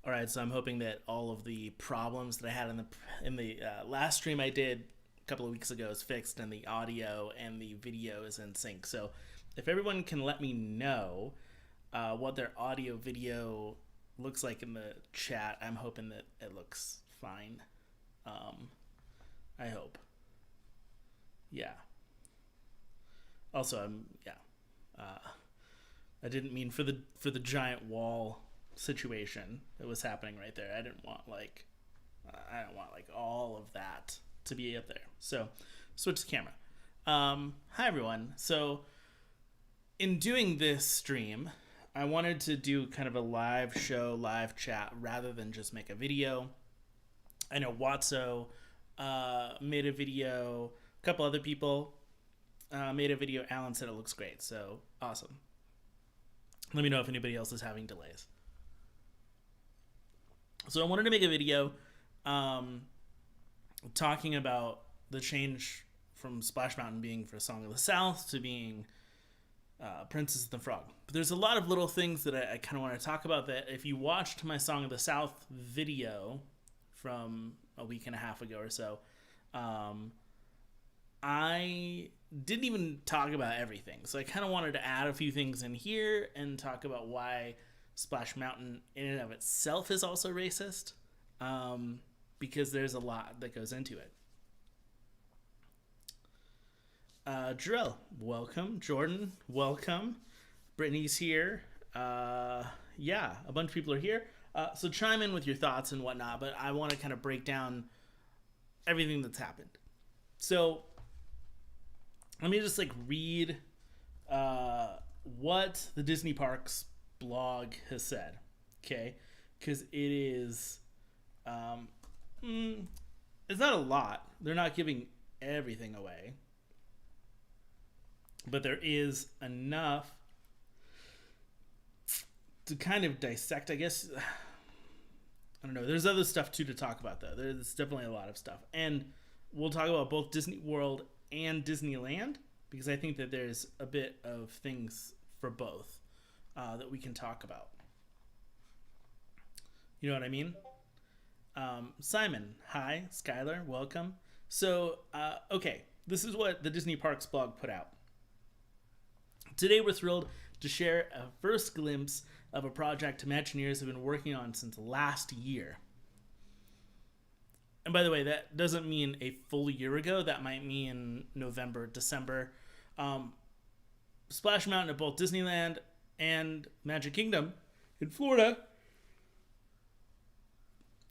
All right, so I'm hoping that all of the problems that I had in the last stream I did a couple of weeks ago is fixed, and the audio and the video is in sync. So, if everyone can let me know what their audio video looks like in the chat, I'm hoping that it looks fine. I hope. Yeah. Also, I didn't mean for the giant wall situation that was happening right there. I don't want like all of that to be up there. So switch the camera. Hi everyone. So in doing this stream, I wanted to do kind of a live show, live chat rather than just make a video. I know Watso made a video. A couple other people made a video. Alan said it looks great. So awesome. Let me know if anybody else is having delays. So I wanted to make a video talking about the change from Splash Mountain being for Song of the South to being Princess and the Frog. But there's a lot of little things that I kind of want to talk about that if you watched my Song of the South video from a week and a half ago or so, I didn't even talk about everything. So I kind of wanted to add a few things in here and talk about why Splash Mountain in and of itself is also racist, because there's a lot that goes into it. Jarrell, welcome. Jordan, welcome. Brittany's here. Yeah, a bunch of people are here. So chime in with your thoughts and whatnot, but I want to kind of break down everything that's happened. So let me just read what the Disney Parks blog has said, okay? Because it is, it's not a lot. They're not giving everything away, but there is enough to kind of dissect, I guess. I don't know. There's other stuff too to talk about, though. There's definitely a lot of stuff, and we'll talk about both Disney World and Disneyland because I think that there's a bit of things for both that we can talk about. You know what I mean? Simon, hi. Skylar, welcome. So, okay, this is what the Disney Parks blog put out. Today we're thrilled to share a first glimpse of a project Imagineers have been working on since last year. And by the way, that doesn't mean a full year ago. That might mean November, December. Splash Mountain at both Disneyland and Magic Kingdom in Florida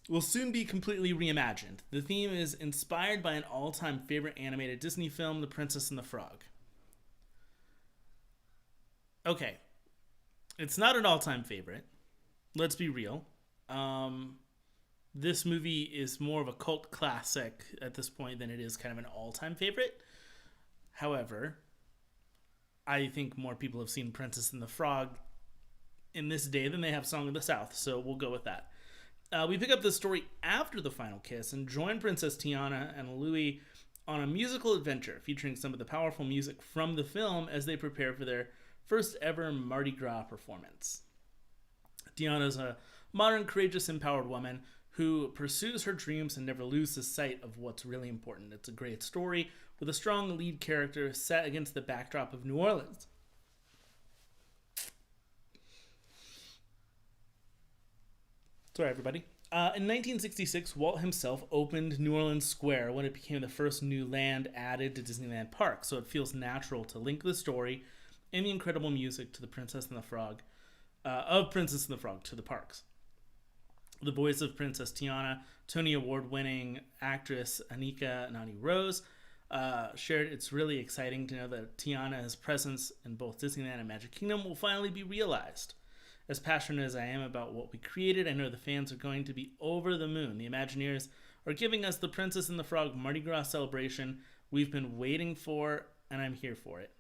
will soon be completely reimagined. The theme is inspired by an all-time favorite animated Disney film, The Princess and the Frog. Okay, it's not an all-time favorite. Let's be real. This movie is more of a cult classic at this point than it is kind of an all-time favorite. However, I think more people have seen Princess and the Frog in this day than they have Song of the South, so we'll go with that. We pick up the story after the final kiss and join Princess Tiana and Louis on a musical adventure featuring some of the powerful music from the film as they prepare for their first ever Mardi Gras performance. Tiana is a modern, courageous, empowered woman who pursues her dreams and never loses sight of what's really important. It's a great story with a strong lead character set against the backdrop of New Orleans. Sorry, everybody. In 1966, Walt himself opened New Orleans Square when it became the first new land added to Disneyland Park, so it feels natural to link the story and the incredible music to the Princess and the Frog, of Princess and the Frog to the parks. The voice of Princess Tiana, Tony Award-winning actress Anika Nani Rose, shared, "It's really exciting to know that Tiana's presence in both Disneyland and Magic Kingdom will finally be realized. As passionate as I am about what we created, I know the fans are going to be over the moon. The Imagineers are giving us the Princess and the Frog Mardi Gras celebration we've been waiting for, and I'm here for it."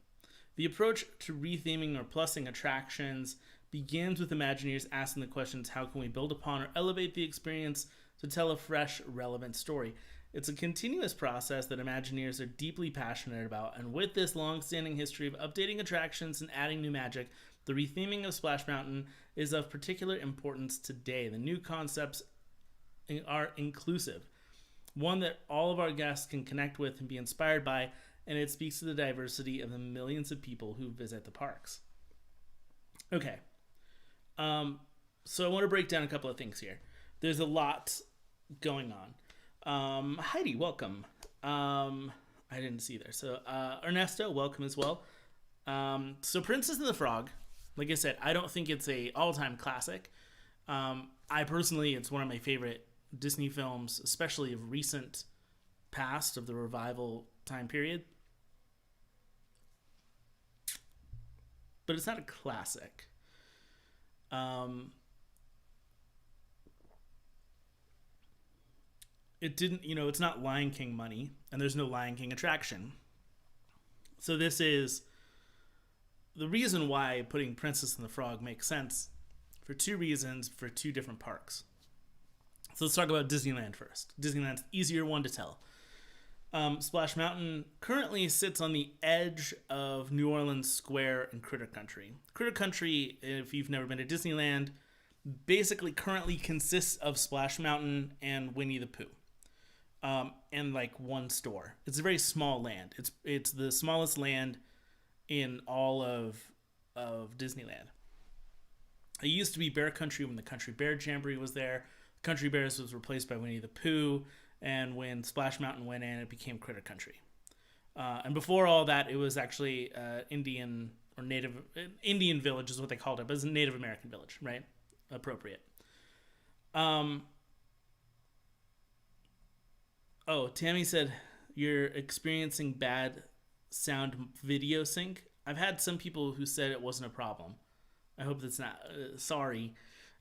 The approach to retheming or plussing attractions begins with Imagineers asking the questions, how can we build upon or elevate the experience to tell a fresh, relevant story? It's a continuous process that Imagineers are deeply passionate about, and with this long-standing history of updating attractions and adding new magic, The retheming of Splash Mountain is of particular importance today. The new concepts are inclusive, one that all of our guests can connect with and be inspired by, and it speaks to the diversity of the millions of people who visit the parks. Okay. So I want to break down a couple of things here. There's a lot going on. Heidi, welcome. I didn't see there. So Ernesto, welcome as well. So Princess and the Frog, like I said, I don't think it's a all-time classic. I personally, it's one of my favorite Disney films, especially of recent past, of the revival time period. But it's not a classic. It didn't, it's not Lion King money, and there's no Lion King attraction. So this is the reason why putting Princess and the Frog makes sense for two reasons for two different parks. So let's talk about Disneyland first. Disneyland's the easier one to tell. Splash Mountain currently sits on the edge of New Orleans Square and Critter Country. Critter Country, if you've never been to Disneyland, basically currently consists of Splash Mountain and Winnie the Pooh. And like one store. It's a very small land. It's the smallest land in all of Disneyland. It used to be Bear Country when the Country Bear Jamboree was there. Country Bears was replaced by Winnie the Pooh, and when Splash Mountain went in, it became Critter Country. And before all that, it was actually Indian village is what they called it, but it's a Native American village, right? Appropriate. Oh, Tammy said you're experiencing bad sound video sync. I've had some people who said it wasn't a problem. I hope that's not. Sorry.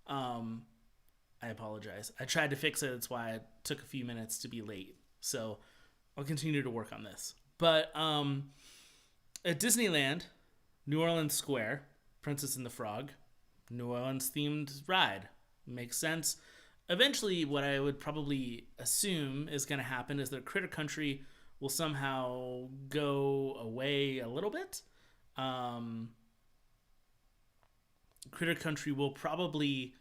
I apologize. I tried to fix it. That's why it took a few minutes to be late. So I'll continue to work on this. But at Disneyland, New Orleans Square, Princess and the Frog, New Orleans themed ride. Makes sense. Eventually, what I would probably assume is going to happen is that Critter Country will somehow go away a little bit. Critter Country will probably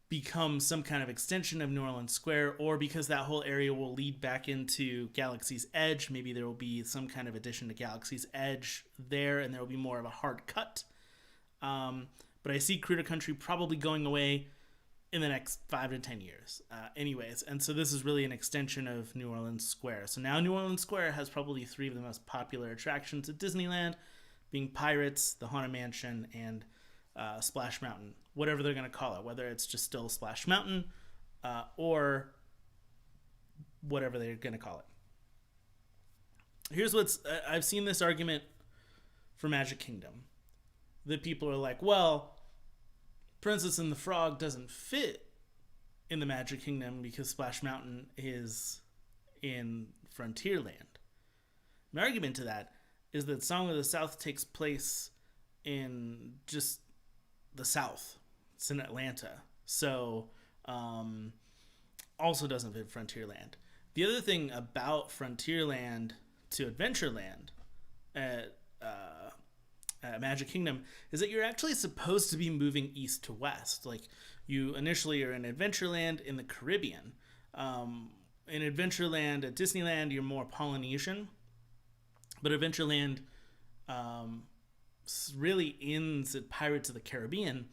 become some kind of extension of New Orleans Square, or because that whole area will lead back into Galaxy's Edge, maybe there will be some kind of addition to Galaxy's Edge there, and there will be more of a hard cut. But I see Critter Country probably going away in the next 5 to 10 years. Anyways, and so this is really an extension of New Orleans Square. So now New Orleans Square has probably 3 of the most popular attractions at Disneyland, being Pirates, the Haunted Mansion, and Splash Mountain, whatever they're going to call it, whether it's just still Splash Mountain or whatever they're going to call it. Here's what's I've seen this argument for Magic Kingdom. That people are like, well, Princess and the Frog doesn't fit in the Magic Kingdom because Splash Mountain is in Frontierland. My argument to that is that Song of the South takes place in just the South. It's in Atlanta. So, also doesn't fit Frontierland. The other thing about Frontierland to Adventureland at Magic Kingdom is that you're actually supposed to be moving east to west. Like, you initially are in Adventureland in the Caribbean. In Adventureland at Disneyland, you're more Polynesian. But Adventureland really ends at Pirates of the Caribbean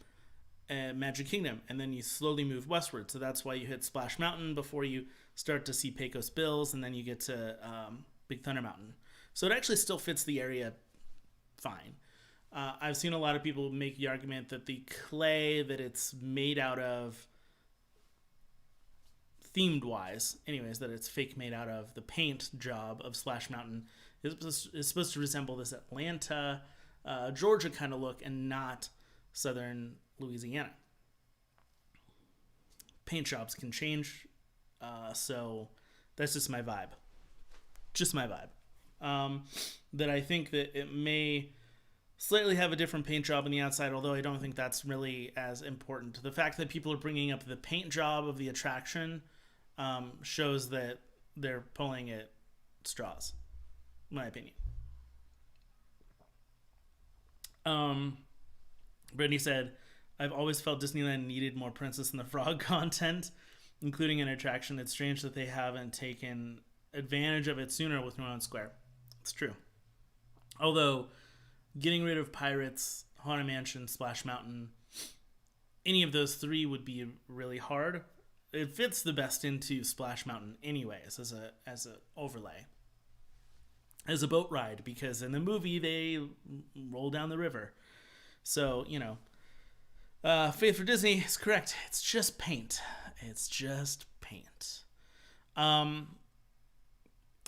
at Magic Kingdom, and then you slowly move westward. So that's why you hit Splash Mountain before you start to see Pecos Bills, and then you get to Big Thunder Mountain. So it actually still fits the area fine. I've seen a lot of people make the argument that the clay that it's made out of, themed-wise, anyways, that it's fake made out of, the paint job of Splash Mountain is supposed to resemble this Atlanta, Georgia kind of look, and not southern Louisiana. Paint jobs can change, so that's just my vibe. Just my vibe. That I think that it may slightly have a different paint job on the outside, although I don't think that's really as important. The fact that people are bringing up the paint job of the attraction shows that they're pulling at straws, in my opinion. Um, Brittany said, I've always felt Disneyland needed more Princess and the Frog content, including an attraction. It's strange that they haven't taken advantage of it sooner with New Orleans Square. It's true. Although, getting rid of Pirates, Haunted Mansion, Splash Mountain, any of those three would be really hard. It fits the best into Splash Mountain anyways as a overlay. As a boat ride, because in the movie they roll down the river. So, Faith for Disney is correct. It's just paint. It's just paint. One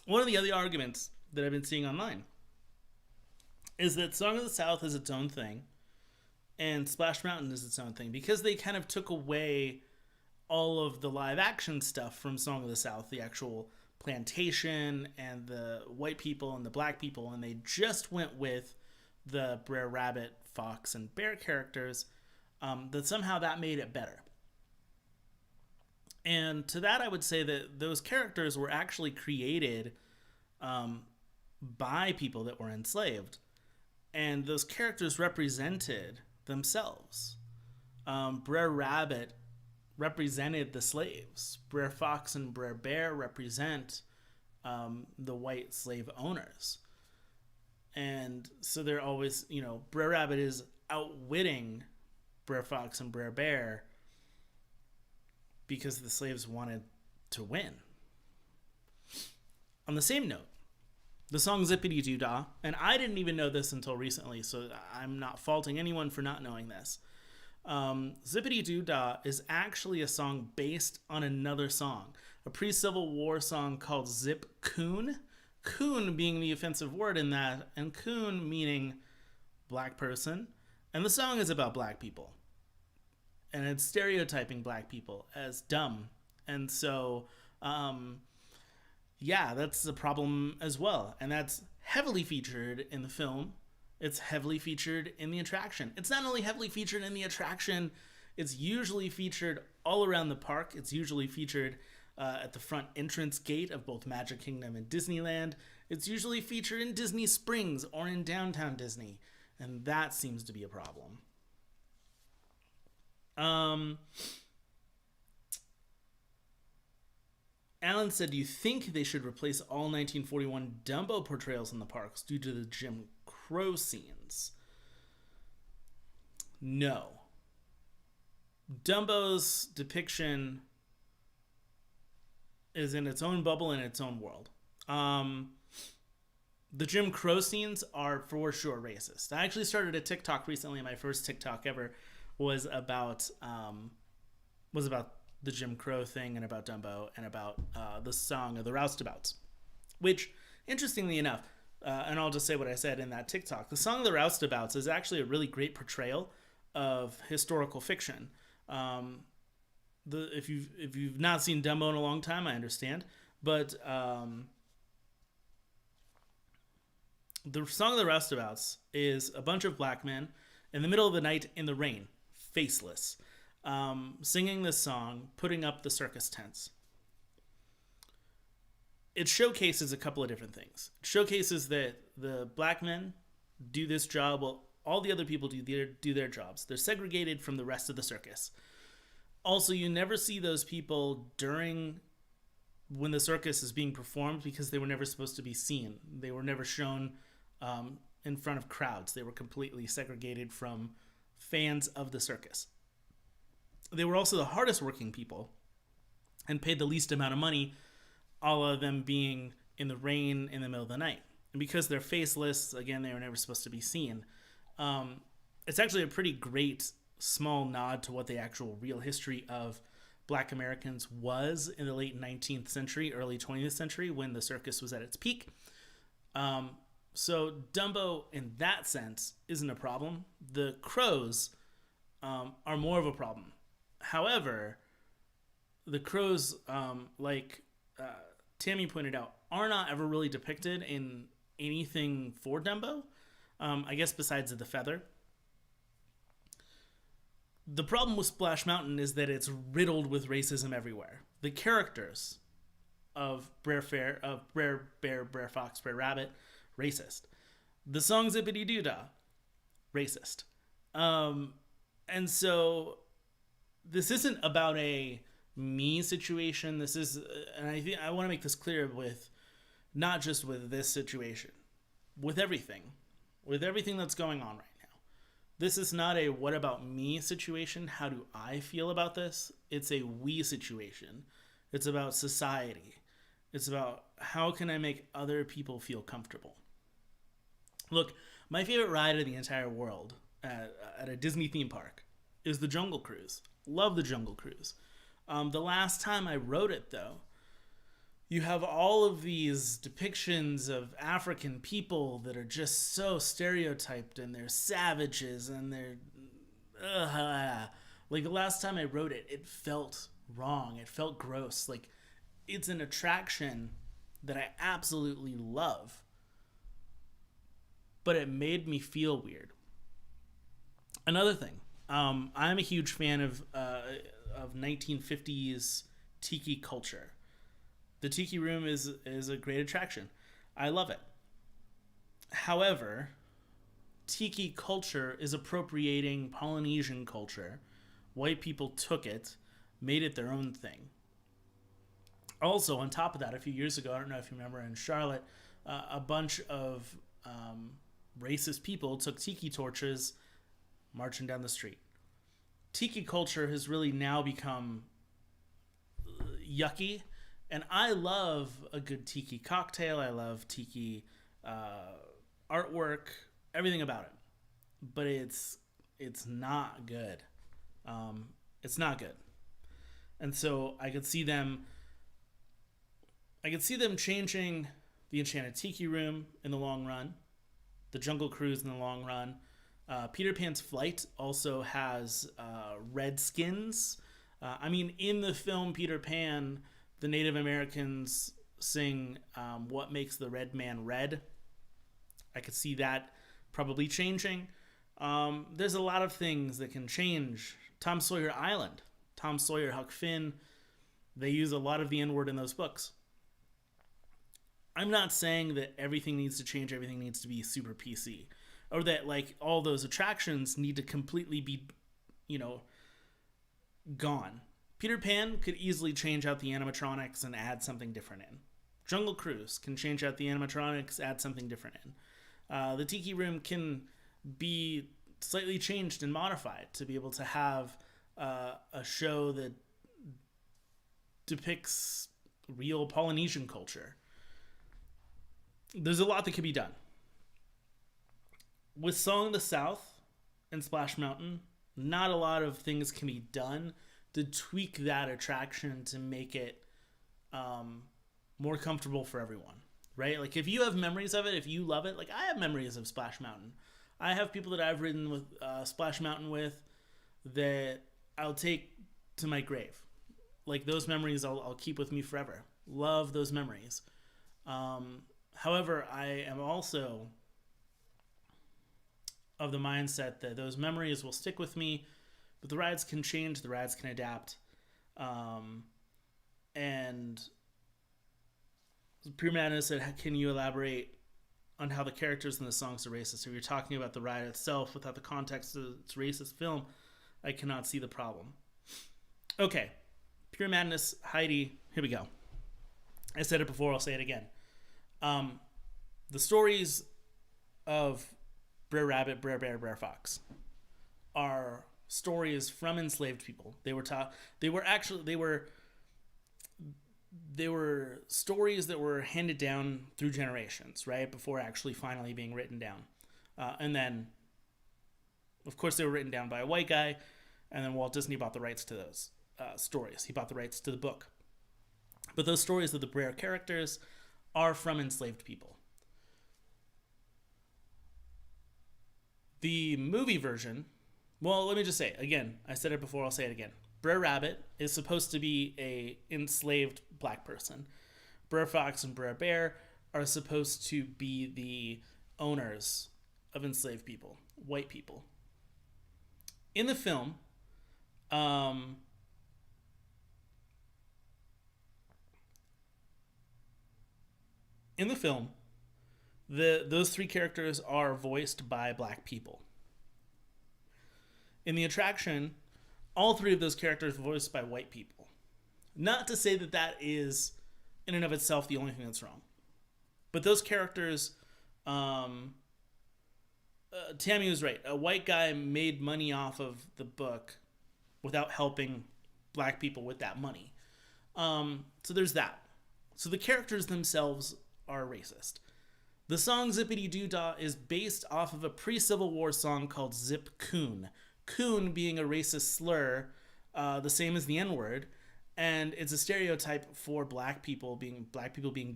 of the other arguments that I've been seeing online is that Song of the South is its own thing and Splash Mountain is its own thing because they kind of took away all of the live action stuff from Song of the South, the actual plantation and the white people and the black people, and they just went with the Brer Rabbit, Fox, and Bear characters, that somehow that made it better. And to that, I would say that those characters were actually created by people that were enslaved. And those characters represented themselves. Brer Rabbit represented the slaves. Brer Fox and Brer Bear represent the white slave owners. And so they're always, Brer Rabbit is outwitting Brer Fox and Brer Bear because the slaves wanted to win. On the same note, the song Zippity Doo Dah, and I didn't even know this until recently, so I'm not faulting anyone for not knowing this. Zippity Doo Dah is actually a song based on another song, a pre-Civil War song called Zip Coon. Coon being the offensive word in that, and coon meaning black person. And the song is about black people. And it's stereotyping black people as dumb. And so, that's a problem as well. And that's heavily featured in the film. It's heavily featured in the attraction. It's not only heavily featured in the attraction, it's usually featured all around the park. It's usually featured at the front entrance gate of both Magic Kingdom and Disneyland. It's usually featured in Disney Springs or in downtown Disney. And that seems to be a problem. Alan said, do you think they should replace all 1941 Dumbo portrayals in the parks due to the Jim Crow scenes? No. Dumbo's depiction is in its own bubble, in its own world. The Jim Crow scenes are for sure racist. I actually started a TikTok recently. My first TikTok ever was about the Jim Crow thing and about Dumbo and about the song of the Roustabouts, which, interestingly enough, and I'll just say what I said in that TikTok, the song of the Roustabouts is actually a really great portrayal of historical fiction. If you've not seen Dumbo in a long time, I understand, but the song of the Roustabouts is a bunch of black men in the middle of the night in the rain, faceless, singing this song, putting up the circus tents. It showcases a couple of different things. It showcases that the black men do this job while all the other people do their jobs. They're segregated from the rest of the circus. Also, you never see those people during when the circus is being performed because they were never supposed to be seen. They were never shown in front of crowds. They were completely segregated from fans of the circus. They were also the hardest working people and paid the least amount of money, all of them being in the rain in the middle of the night. And because they're faceless, again, they were never supposed to be seen. It's actually a pretty great small nod to what the actual real history of black Americans was in the late 19th century, early 20th century, when the circus was at its peak. So Dumbo, in that sense, isn't a problem. The crows are more of a problem. However, the crows, like Tammy pointed out, are not ever really depicted in anything for Dumbo, I guess besides the feather. The problem with Splash Mountain is that it's riddled with racism everywhere. The characters of Brer Bear, Brer Fox, Brer Rabbit, racist. The song Zippity Doo Dah, racist. Um, and so this isn't about a me situation. This is, and I think I want to make this clear with not just with this situation, with everything that's going on right now. This is not a what about me situation. How do I feel about this? It's a we situation. It's about society. It's about how can I make other people feel comfortable. Look, my favorite ride in the entire world at a Disney theme park is the Jungle Cruise. Love the Jungle Cruise. The last time I rode it, though, you have all of these depictions of African people that are just so stereotyped, and they're savages, and they're like the last time I rode it, it felt wrong. It felt gross. Like it's an attraction that I absolutely love, but it made me feel weird. Another thing, I'm a huge fan of 1950s tiki culture. The Tiki Room is a great attraction. I love it. However, Tiki culture is appropriating Polynesian culture. White people took it, made it their own thing. Also, on top of that, a few years ago, I don't know if you remember, in Charlotte, a bunch of racist people took tiki torches marching down the street. Tiki culture has really now become yucky, and I love a good tiki cocktail. I love tiki artwork, everything about it, but it's not good. It's not good, and so I could see them changing the Enchanted Tiki Room in the long run, the Jungle Cruise in the long run. Peter Pan's Flight also has red skins. In the film Peter Pan, the Native Americans sing What Makes the Red Man Red. I could see that probably changing. There's a lot of things that can change. Tom Sawyer Island, Tom Sawyer, Huck Finn, they use a lot of the N-word in those books. I'm not saying that everything needs to change, everything needs to be super PC, or that like all those attractions need to completely be, gone. Peter Pan could easily change out the animatronics and add something different in. Jungle Cruise can change out the animatronics, add something different in. The Tiki Room can be slightly changed and modified to be able to have a show that depicts real Polynesian culture. There's a lot that could be done. With Song of the South and Splash Mountain, not a lot of things can be done to tweak that attraction to make it more comfortable for everyone, right? Like if you have memories of it, if you love it, like I have memories of Splash Mountain. I have people that I've ridden with Splash Mountain with that I'll take to my grave. Like those memories I'll keep with me forever. Love those memories. However, I am also of the mindset that those memories will stick with me, but the rides can change, the rides can adapt. And Pure Madness said, can you elaborate on how the characters in the songs are racist? So if you're talking about the ride itself without the context of its racist film, I cannot see the problem. Okay, Pure Madness, Heidi, here we go. I said it before, I'll say it again. The stories of Brer Rabbit, Brer Bear, Brer Fox are stories from enslaved people. They were stories that were handed down through generations, right? Before actually finally being written down. And then, of course, they were written down by a white guy, and then Walt Disney bought the rights to those stories. He bought the rights to the book. But those stories of the Brer characters are from enslaved people. The movie version, well, let me just say it again. I said it before, I'll say it again. Brer Rabbit is supposed to be a enslaved black person. Brer Fox and Brer Bear are supposed to be the owners of enslaved people, white people. In the film, those three characters are voiced by black people. In the attraction, all three of those characters were voiced by white people. Not to say that that is, in and of itself, the only thing that's wrong. But those characters, Tammy was right. A white guy made money off of the book without helping black people with that money. So there's that. So the characters themselves are racist. The song Zippity Doo Dah is based off of a pre-Civil War song called Zip Coon. Coon being a racist slur, the same as the N-word, and it's a stereotype for black people being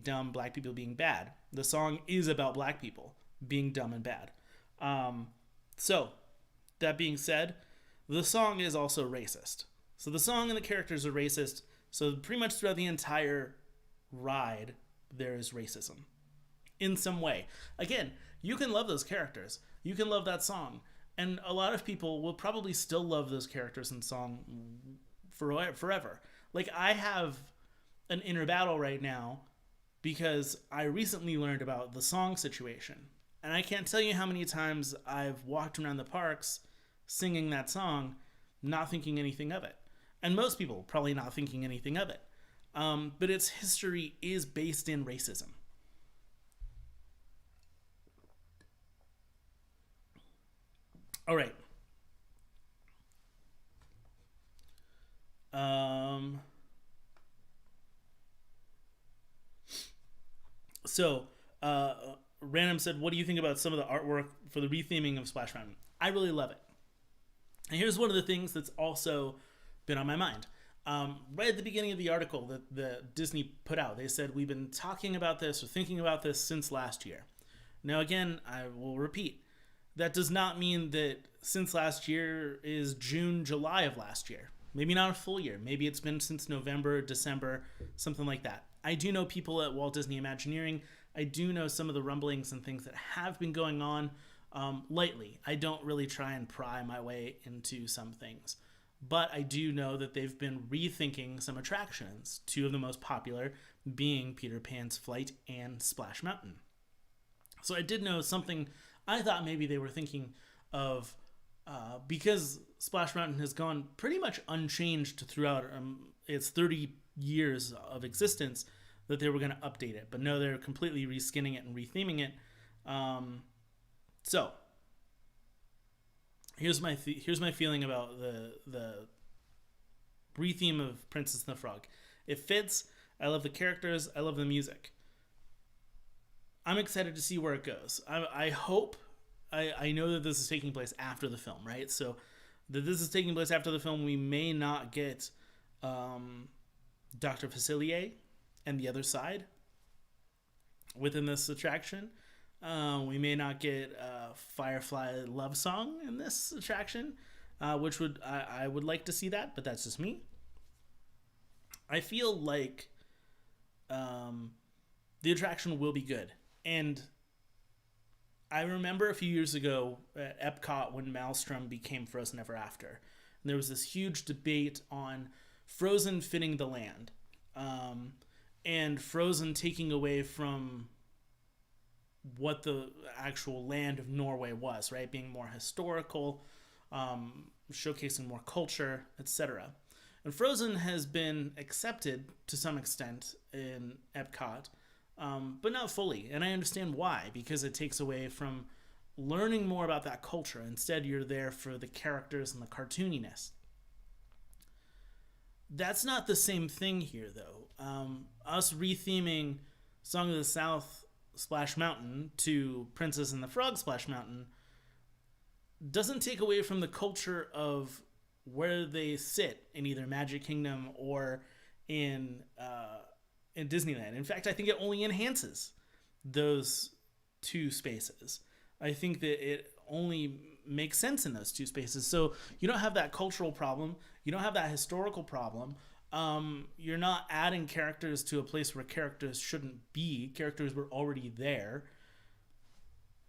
dumb, black people being bad. The song is about black people being dumb and bad. So, that being said, the song is also racist. So the song and the characters are racist. So pretty much throughout the entire ride, there is racism in some way. Again, you can love those characters. You can love that song. And a lot of people will probably still love those characters and song forever. Like, I have an inner battle right now because I recently learned about the song situation. And I can't tell you how many times I've walked around the parks singing that song, not thinking anything of it. And most people probably not thinking anything of it. But its history is based in racism. All right. Random said, what do you think about some of the artwork for the retheming of Splash Mountain? I really love it. And here's one of the things that's also been on my mind. Right at the beginning of the article that the Disney put out, they said, we've been talking about this or thinking about this since last year. Now, again, I will repeat, that does not mean that since last year is June, July of last year. Maybe not a full year. Maybe it's been since November, December, something like that. I do know people at Walt Disney Imagineering. I do know some of the rumblings and things that have been going on lately. I don't really try and pry my way into some things. But I do know that they've been rethinking some attractions, two of the most popular being Peter Pan's Flight and Splash Mountain. So I did know something I thought maybe they were thinking of, because Splash Mountain has gone pretty much unchanged throughout its 30 years of existence, that they were going to update it. But no, they're completely reskinning it and retheming it. So here's my feeling about the retheme of Princess and the Frog. It fits. I love the characters. I love the music. I'm excited to see where it goes. I hope. I know that this is taking place after the film, right? So that this is taking place after the film, we may not get Dr. Facilier and the other side within this attraction. We may not get Firefly Love Song in this attraction, which I would like to see that, but that's just me. I feel like the attraction will be good. And I remember a few years ago at Epcot when Maelstrom became Frozen Ever After. And there was this huge debate on Frozen fitting the land. And Frozen taking away from what the actual land of Norway was, right? Being more historical, showcasing more culture, etc. And Frozen has been accepted to some extent in Epcot, but not fully. And I understand why, because it takes away from learning more about that culture. Instead, you're there for the characters and the cartooniness. That's not the same thing here, though. Us retheming Song of the South Splash Mountain to Princess and the Frog Splash Mountain doesn't take away from the culture of where they sit in either Magic Kingdom or in Disneyland. In fact, I think it only enhances those two spaces. I think that it only makes sense in those two spaces. So you don't have that cultural problem. You don't have that historical problem. You're not adding characters to a place where characters shouldn't be. Characters were already there.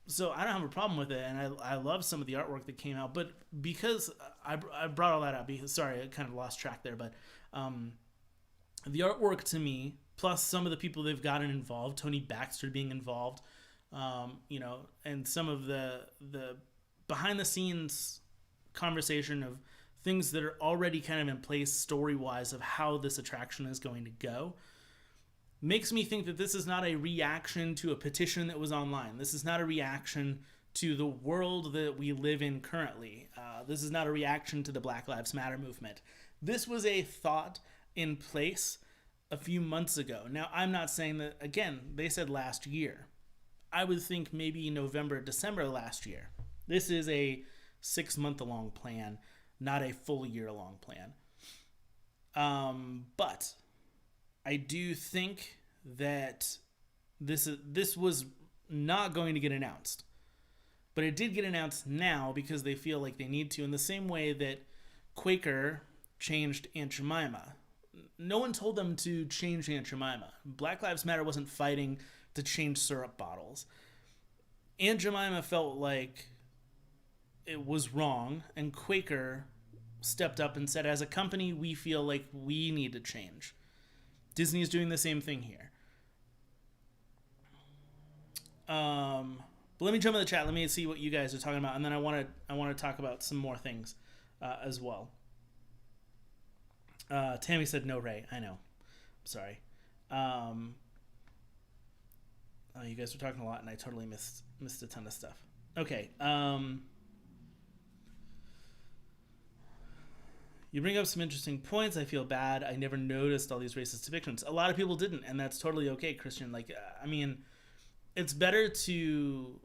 So I don't have a problem with it, and I love some of the artwork that came out. But because I brought all that up, because, sorry, I kind of lost track there. But the artwork to me, plus some of the people they've gotten involved, Tony Baxter being involved, and some of the behind the scenes conversation of things that are already kind of in place story-wise of how this attraction is going to go makes me think that this is not a reaction to a petition that was online. This is not a reaction to the world that we live in currently. This is not a reaction to the Black Lives Matter movement. This was a thought in place a few months ago. Now, I'm not saying that, again, they said last year. I would think maybe November, December last year. This is a 6-month-long plan, not a full year-long plan. But I do think that this was not going to get announced. But it did get announced now because they feel like they need to, in the same way that Quaker changed Aunt Jemima. No one told them to change Aunt Jemima. Black Lives Matter wasn't fighting to change syrup bottles. Aunt Jemima felt like it was wrong, and Quaker stepped up and said, as a company, we feel like we need to change. Disney is doing the same thing here. But let me jump in the chat. Let me see what you guys are talking about, and then I want to talk about some more things as well. Tammy said no, Ray. I know. I'm sorry. You guys were talking a lot, and I totally missed a ton of stuff. Okay. You bring up some interesting points. I feel bad. I never noticed all these racist depictions. A lot of people didn't, and that's totally okay, Christian. Like, I mean, it's better to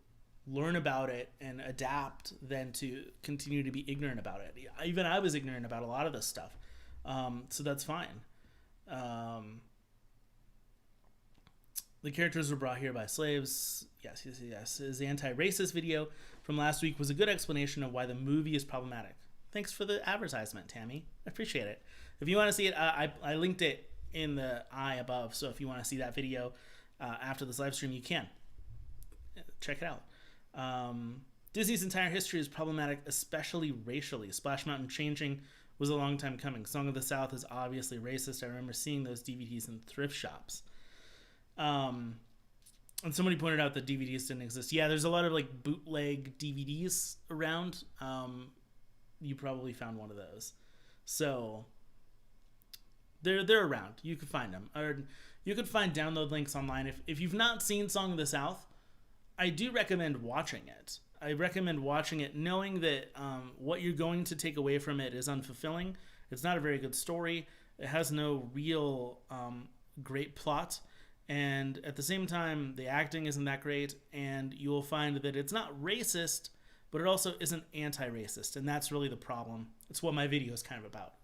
learn about it and adapt than to continue to be ignorant about it. Even I was ignorant about a lot of this stuff. So that's fine. The characters were brought here by slaves. Yes. His anti-racist video from last week was a good explanation of why the movie is problematic. Thanks for the advertisement, Tammy. I appreciate it. If you want to see it, I linked it in the eye above. So if you want to see that video after this live stream, you can. Check it out. Disney's entire history is problematic, especially racially. Splash Mountain changing was a long time coming. Song of the South is obviously racist. I remember seeing those DVDs in thrift shops. And somebody pointed out that DVDs didn't exist. Yeah, there's a lot of like bootleg DVDs around. You probably found one of those. So they're around. You could find them. Or you could find download links online. If you've not seen Song of the South, I do recommend watching it. I recommend watching it knowing that what you're going to take away from it is unfulfilling. It's not a very good story. It has no real great plot. And at the same time, the acting isn't that great. And you will find that it's not racist, but it also isn't anti-racist. And that's really the problem. It's what my video is kind of about.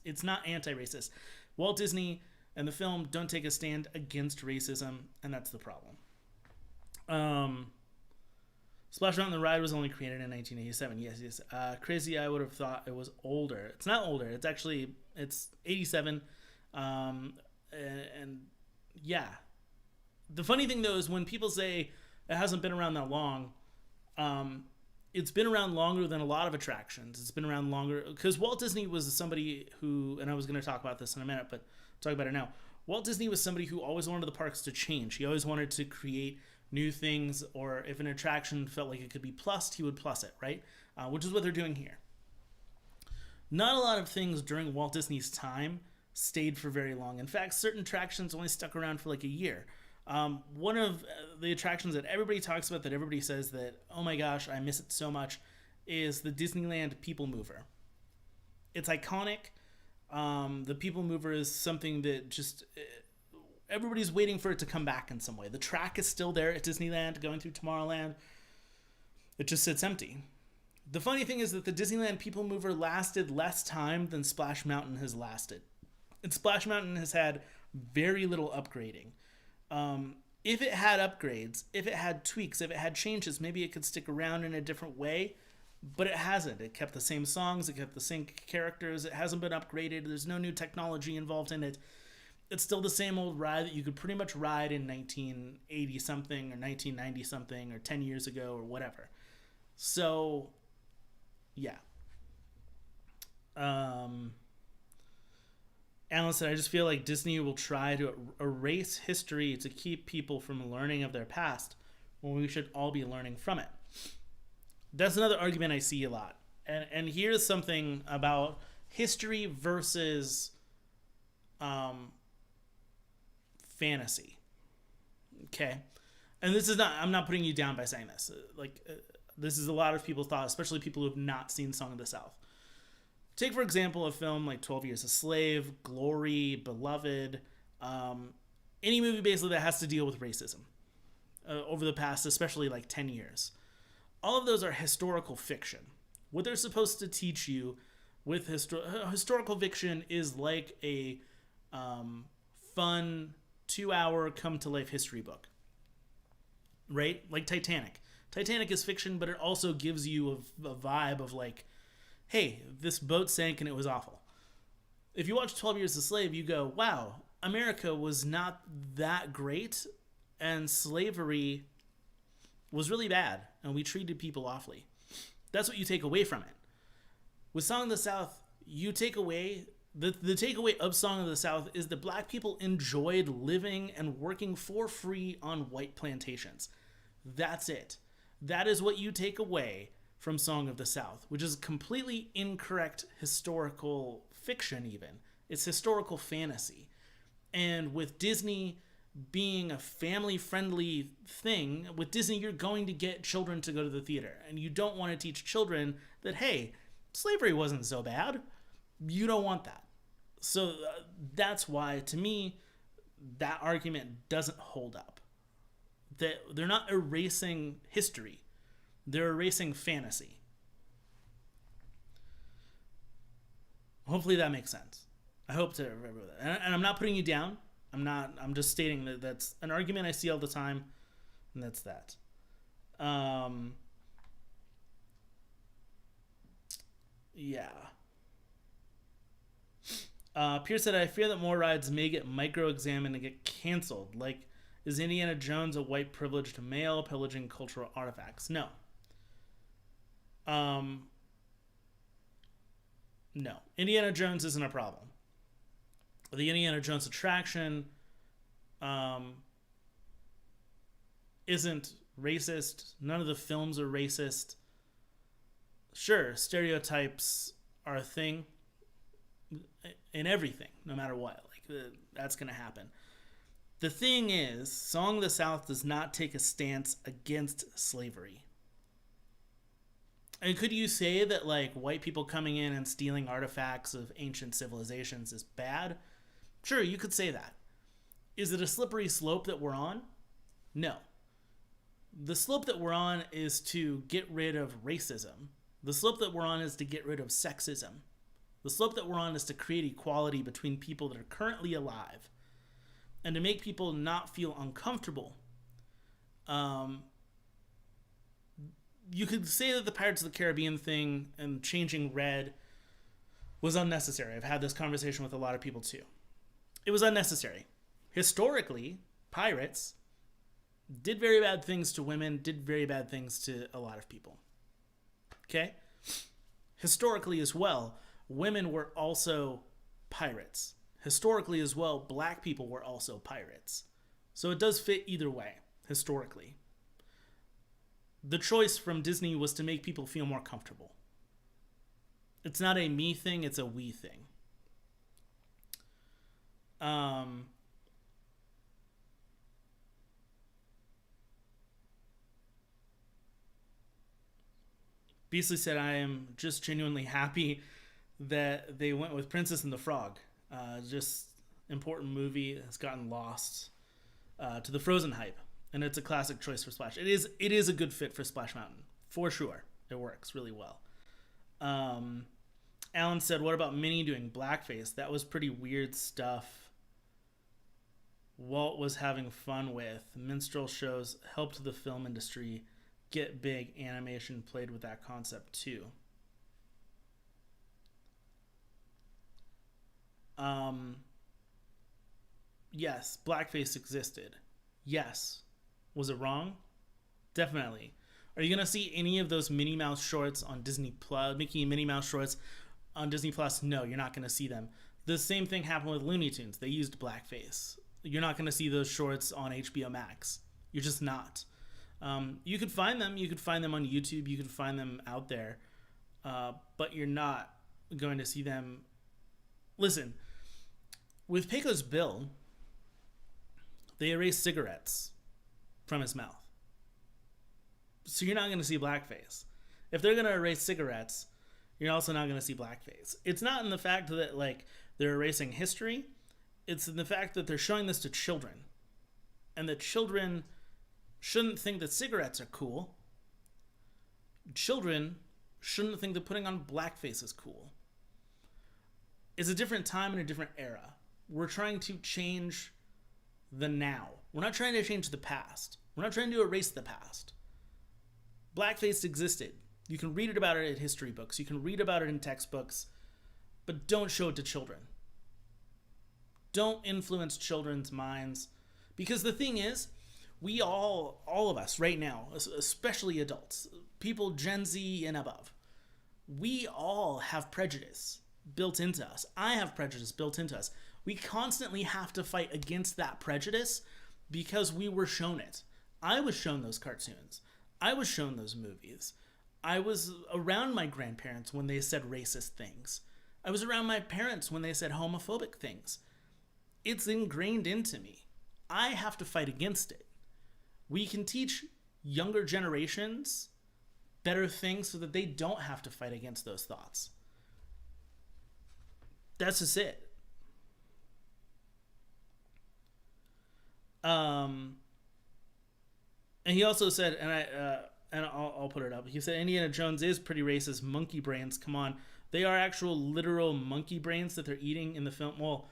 It's not anti-racist. Walt Disney and the film don't take a stand against racism, and that's the problem. Splash Mountain the ride was only created in 1987. Yes. Crazy, I would have thought it was older. It's not older. It's 87. And yeah. The funny thing, though, is when people say it hasn't been around that long, it's been around longer than a lot of attractions. It's been around longer because Walt Disney was somebody who, and I was going to talk about this in a minute, but I'll talk about it now. Walt Disney was somebody who always wanted the parks to change. He always wanted to create new things, or if an attraction felt like it could be plussed, he would plus it, right? Which is what they're doing here. Not a lot of things during Walt Disney's time stayed for very long. In fact, certain attractions only stuck around for like a year. One of the attractions that everybody talks about, that everybody says that, oh my gosh, I miss it so much, is the Disneyland People Mover. It's iconic. The People Mover is something that just... everybody's waiting for it to come back in some way. The track is still there at Disneyland, going through Tomorrowland. It just sits empty. The funny thing is that the Disneyland People Mover lasted less time than Splash Mountain has lasted. And Splash Mountain has had very little upgrading. If it had upgrades, if it had tweaks, if it had changes, maybe it could stick around in a different way. But it hasn't. It kept the same songs. It kept the same characters. It hasn't been upgraded. There's no new technology involved in it. It's still the same old ride that you could pretty much ride in 1980-something or 1990-something or 10 years ago or whatever. So, yeah. Alan said, I just feel like Disney will try to erase history to keep people from learning of their past when we should all be learning from it. That's another argument I see a lot. And here's something about history versus um, fantasy. Okay, and this is not. I'm not putting you down by saying this. This is a lot of people's thought, especially people who have not seen Song of the South. Take, for example, a film like 12 Years a Slave, Glory, Beloved, any movie basically that has to deal with racism over the past, especially like 10 years. All of those are historical fiction. What they're supposed to teach you with historical fiction is like a fun 2-hour come to life history book, right? Like Titanic. Titanic is fiction, but it also gives you a vibe of like, hey, this boat sank and it was awful. If you watch 12 Years a Slave, you go, wow, America was not that great and slavery was really bad and we treated people awfully. That's what you take away from it. With Song of the South, you take away, the takeaway of Song of the South is that black people enjoyed living and working for free on white plantations. That's it. That is what you take away from Song of the South, which is completely incorrect historical fiction even. It's historical fantasy. And with Disney being a family-friendly thing, with Disney you're going to get children to go to the theater. And you don't want to teach children that, hey, slavery wasn't so bad. You don't want that. So that's why, to me, that argument doesn't hold up. That they're not erasing history. They're erasing fantasy. Hopefully that makes sense. I hope to remember that. And I'm not putting you down. I'm just stating that that's an argument I see all the time, and that's that. Yeah. Pierce said, I fear that more rides may get micro-examined and get canceled. Like, is Indiana Jones a white privileged male pillaging cultural artifacts? No. No. Indiana Jones isn't a problem. The Indiana Jones attraction isn't racist. None of the films are racist. Sure, stereotypes are a thing in everything, no matter what. Like, that's going to happen. The thing is, Song of the South does not take a stance against slavery. And could you say that, like, white people coming in and stealing artifacts of ancient civilizations is bad? Sure, you could say that. Is it a slippery slope that we're on? No. The slope that we're on is to get rid of racism. The slope that we're on is to get rid of sexism. The slope that we're on is to create equality between people that are currently alive and to make people not feel uncomfortable. You could say that the Pirates of the Caribbean thing and changing red was unnecessary. I've had this conversation with a lot of people too. It was unnecessary. Historically, pirates did very bad things to women, did very bad things to a lot of people. Okay? Historically as well, women were also pirates. Historically as well, black people were also pirates. So it does fit either way, historically. The choice from Disney was to make people feel more comfortable. It's not a me thing, it's a we thing. Beasley said, I am just genuinely happy that they went with Princess and the Frog. Just important movie has gotten lost to the Frozen hype. And it's a classic choice for Splash. It is a good fit for Splash Mountain. For sure. It works really well. Alan said, what about Minnie doing blackface? That was pretty weird stuff Walt was having fun with. Minstrel shows helped the film industry get big. Animation played with that concept too. Yes, blackface existed. Yes. Was it wrong? Definitely. Are you going to see any of those Minnie Mouse shorts on Disney Plus, Mickey and Minnie Mouse shorts on Disney Plus? No, you're not going to see them. The same thing happened with Looney Tunes. They used blackface. You're not going to see those shorts on HBO Max. You're just not. You could find them. You could find them on YouTube. You could find them out there. but you're not going to see them. Listen, with Pecos Bill, they erased cigarettes from his mouth. So you're not going to see blackface. If they're going to erase cigarettes, you're also not going to see blackface. It's not in the fact that like they're erasing history. It's in the fact that they're showing this to children. And that children shouldn't think that cigarettes are cool. Children shouldn't think that putting on blackface is cool. It's a different time and a different era. We're trying to change the now. We're not trying to change the past. We're not trying to erase the past. Blackface existed. You can read about it in history books. You can read about it in textbooks. But don't show it to children. Don't influence children's minds. Because the thing is, we all of us right now, especially adults, people Gen Z and above, we all have prejudice built into us. I have prejudice built into us. We constantly have to fight against that prejudice because we were shown it. I was shown those cartoons. I was shown those movies. I was around my grandparents when they said racist things. I was around my parents when they said homophobic things. It's ingrained into me. I have to fight against it. We can teach younger generations better things so that they don't have to fight against those thoughts. That's just it. And he also said, and I'll put it up. He said Indiana Jones is pretty racist. Monkey brains, come on. They are actual literal monkey brains that they're eating in the film. Well,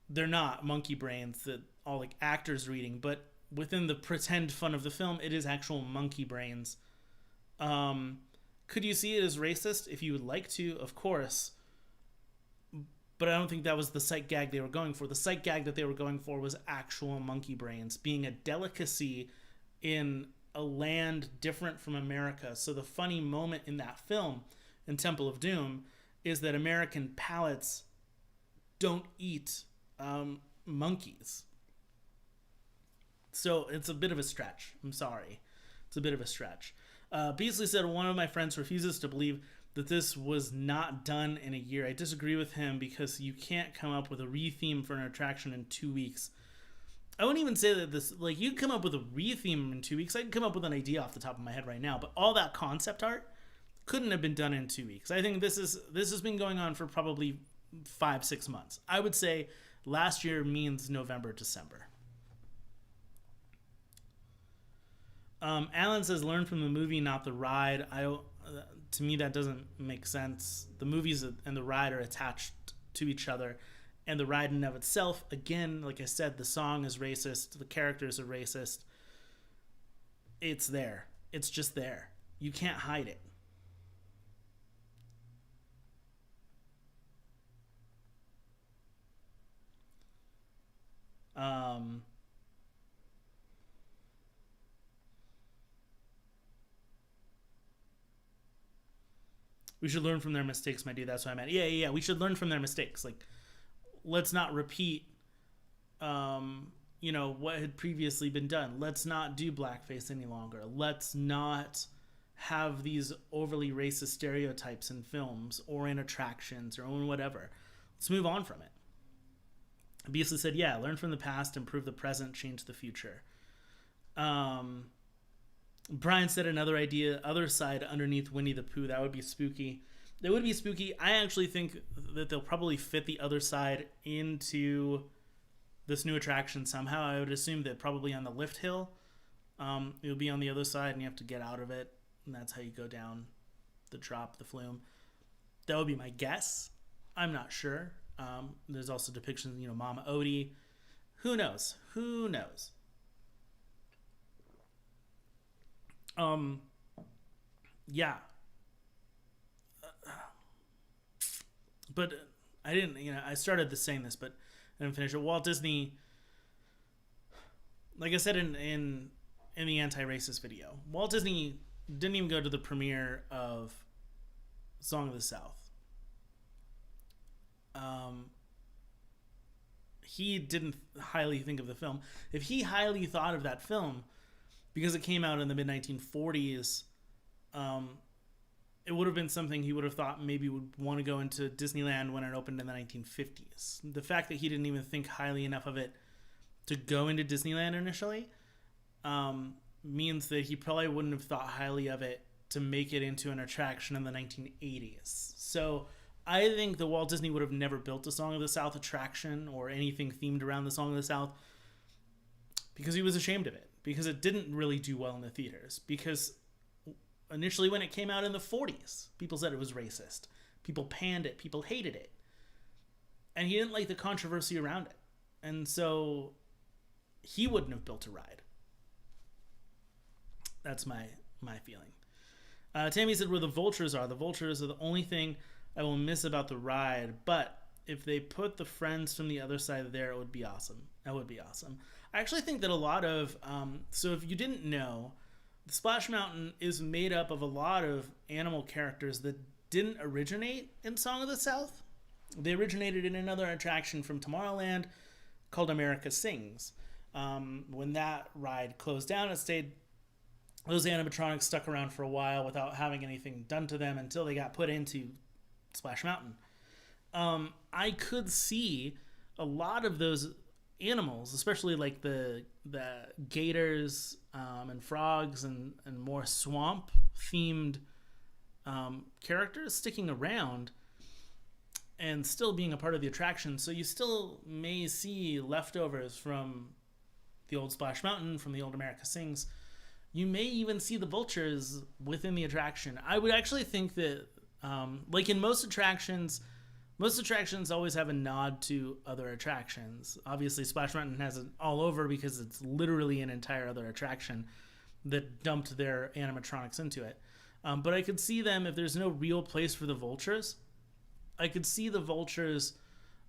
they're not monkey brains that all like actors are eating, but within the pretend fun of the film, it is actual monkey brains. Could you see it as racist? If you would like to, of course. But I don't think that was the sight gag they were going for. The sight gag that they were going for was actual monkey brains being a delicacy in a land different from America. So the funny moment in that film, in Temple of Doom, is that American palates don't eat monkeys. So it's a bit of a stretch. I'm sorry. It's a bit of a stretch. Beasley said, one of my friends refuses to believe that this was not done in a year. I disagree with him because you can't come up with a retheme for an attraction in 2 weeks. I wouldn't even say that this, like, you come up with a retheme in 2 weeks. I can come up with an idea off the top of my head right now, but all that concept art couldn't have been done in 2 weeks. I think this has been going on for probably 5-6 months. I would say last year means November, December. Alan says, learn from the movie, not the ride. To me, that doesn't make sense. The movies and the ride are attached to each other. And the ride in and of itself, again, like I said, the song is racist. The characters are racist. It's there. It's just there. You can't hide it. We should learn from their mistakes, my dude. That's what I meant. Yeah. We should learn from their mistakes. Like, let's not repeat, what had previously been done. Let's not do blackface any longer. Let's not have these overly racist stereotypes in films or in attractions or in whatever. Let's move on from it. Beasley said, yeah, learn from the past, improve the present, change the future. Brian said another idea, other side underneath Winnie the Pooh. That would be spooky. That would be spooky. I actually think that they'll probably fit the other side into this new attraction somehow. I would assume that probably on the lift hill, it'll be on the other side and you have to get out of it. And that's how you go down the drop, the flume. That would be my guess. I'm not sure. There's also depictions, Mama Odie. Who knows? Yeah. But I didn't, I started saying this, but I didn't finish it. Walt Disney, like I said in the anti-racist video, Walt Disney didn't even go to the premiere of Song of the South. He didn't highly think of the film. If he highly thought of that film, because it came out in the mid-1940s, it would have been something he would have thought maybe would want to go into Disneyland when it opened in the 1950s. The fact that he didn't even think highly enough of it to go into Disneyland initially means that he probably wouldn't have thought highly of it to make it into an attraction in the 1980s. So I think that Walt Disney would have never built a Song of the South attraction or anything themed around the Song of the South because he was ashamed of it, because it didn't really do well in the theaters, because initially when it came out in the 40s, people said it was racist. People panned it. People hated it. And he didn't like the controversy around it. And so he wouldn't have built a ride. That's my feeling. Tammy said where the vultures are. The vultures are the only thing I will miss about the ride. But if they put the friends from the other side there, it would be awesome. That would be awesome. I actually think that a lot of... so if you didn't know, the Splash Mountain is made up of a lot of animal characters that didn't originate in Song of the South. They originated in another attraction from Tomorrowland called America Sings. When that ride closed down, those animatronics stuck around for a while without having anything done to them until they got put into Splash Mountain. I could see a lot of those animals, especially like the gators and frogs and more swamp themed characters sticking around and still being a part of the attraction. So you still may see leftovers from the old Splash Mountain, from the old America Sings. You may even see the vultures within the attraction. I would actually think that like in most attractions always have a nod to other attractions. Obviously, Splash Mountain has it all over because it's literally an entire other attraction that dumped their animatronics into it. But I could see them, if there's no real place for the vultures, I could see the vultures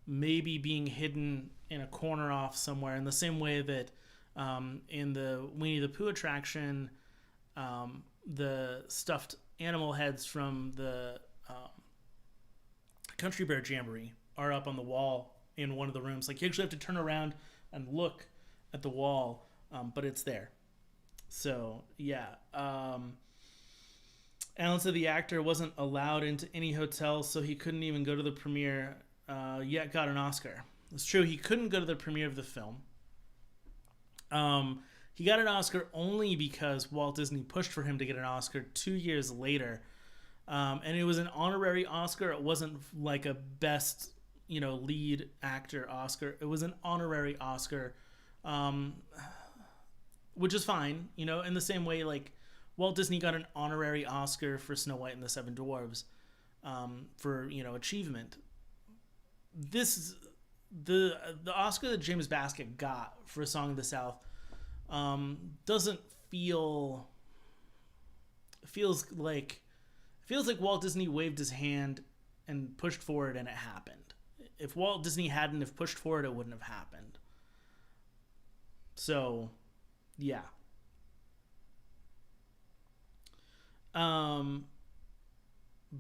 maybe being hidden in a corner off somewhere, in the same way that in the Winnie the Pooh attraction, the stuffed animal heads from the Country Bear Jamboree are up on the wall in one of the rooms. Like, you actually have to turn around and look at the wall, but it's there. So, yeah. Alan said the actor wasn't allowed into any hotel, so he couldn't even go to the premiere, yet got an Oscar. It's true, he couldn't go to the premiere of the film. He got an Oscar only because Walt Disney pushed for him to get an Oscar 2 years later. And it was an honorary Oscar. It wasn't like a best, lead actor Oscar. It was an honorary Oscar, which is fine, in the same way like Walt Disney got an honorary Oscar for Snow White and the Seven Dwarfs for, achievement. The Oscar that James Baskett got for A Song of the South doesn't feels like Walt Disney waved his hand and pushed for it and it happened. If Walt Disney hadn't have pushed for it, it wouldn't have happened. So, yeah.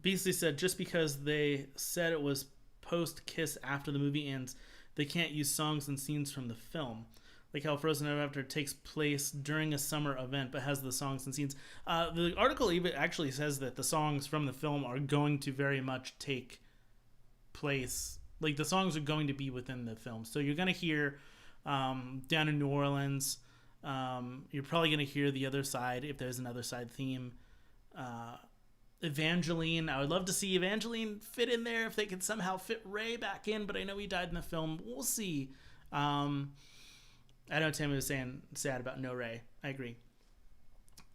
Beasley said just because they said it was post-kiss after the movie ends, they can't use songs and scenes from the film. Like how Frozen Ever After takes place during a summer event but has the songs and scenes. The article even actually says that the songs from the film are going to very much take place. Like, the songs are going to be within the film. So you're going to hear Down in New Orleans. You're probably going to hear The Other Side if there's an Other Side theme. Evangeline. I would love to see Evangeline fit in there if they could somehow fit Ray back in, but I know he died in the film. We'll see. I know Tammy was saying sad about no Ray. I agree.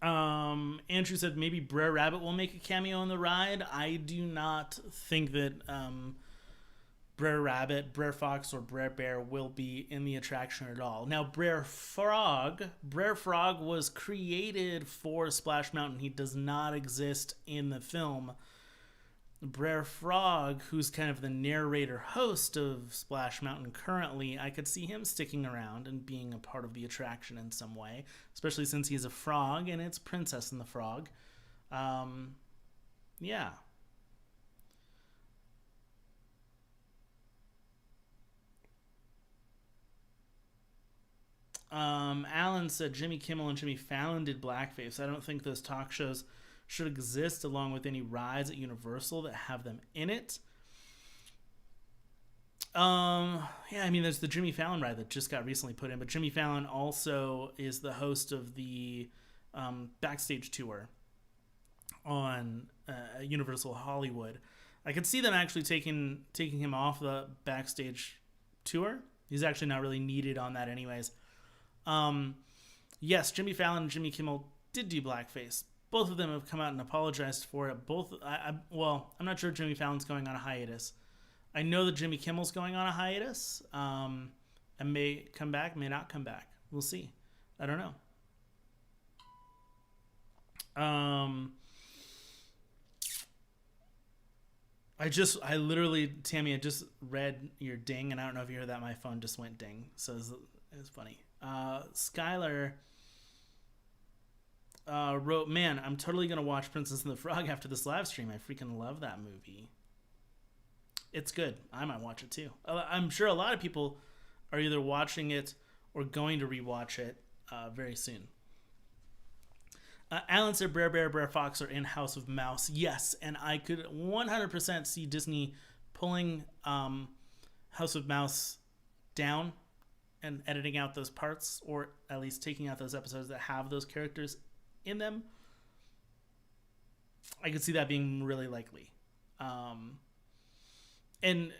Andrew said maybe Brer Rabbit will make a cameo in the ride. I do not think that Brer Rabbit, Brer Fox, or Brer Bear will be in the attraction at all. Now, Brer Frog was created for Splash Mountain. He does not exist in the film. Brer Frog, who's kind of the narrator host of Splash Mountain currently, I could see him sticking around and being a part of the attraction in some way, especially since he's a frog and it's Princess and the Frog. Yeah. Alan said Jimmy Kimmel and Jimmy Fallon did blackface. I don't think those talk shows should exist along with any rides at Universal that have them in it. Yeah, I mean, there's the Jimmy Fallon ride that just got recently put in, but Jimmy Fallon also is the host of the backstage tour on Universal Hollywood. I could see them actually taking him off the backstage tour. He's actually not really needed on that, anyways. Yes, Jimmy Fallon and Jimmy Kimmel did do blackface. Both of them have come out and apologized for it. Well, I'm not sure if Jimmy Fallon's going on a hiatus. I know that Jimmy Kimmel's going on a hiatus. And may come back, may not come back. We'll see. I don't know. I literally, Tammy, I just read your ding, and I don't know if you heard that. My phone just went ding. So it was funny. Skylar wrote, man, I'm totally going to watch Princess and the Frog after this live stream. I freaking love that movie. It's good. I might watch it too. I'm sure a lot of people are either watching it or going to rewatch it very soon. Alan said Brer Fox are in House of Mouse. Yes, and I could 100% see Disney pulling House of Mouse down and editing out those parts, or at least taking out those episodes that have those characters in them. I could see that being really likely. And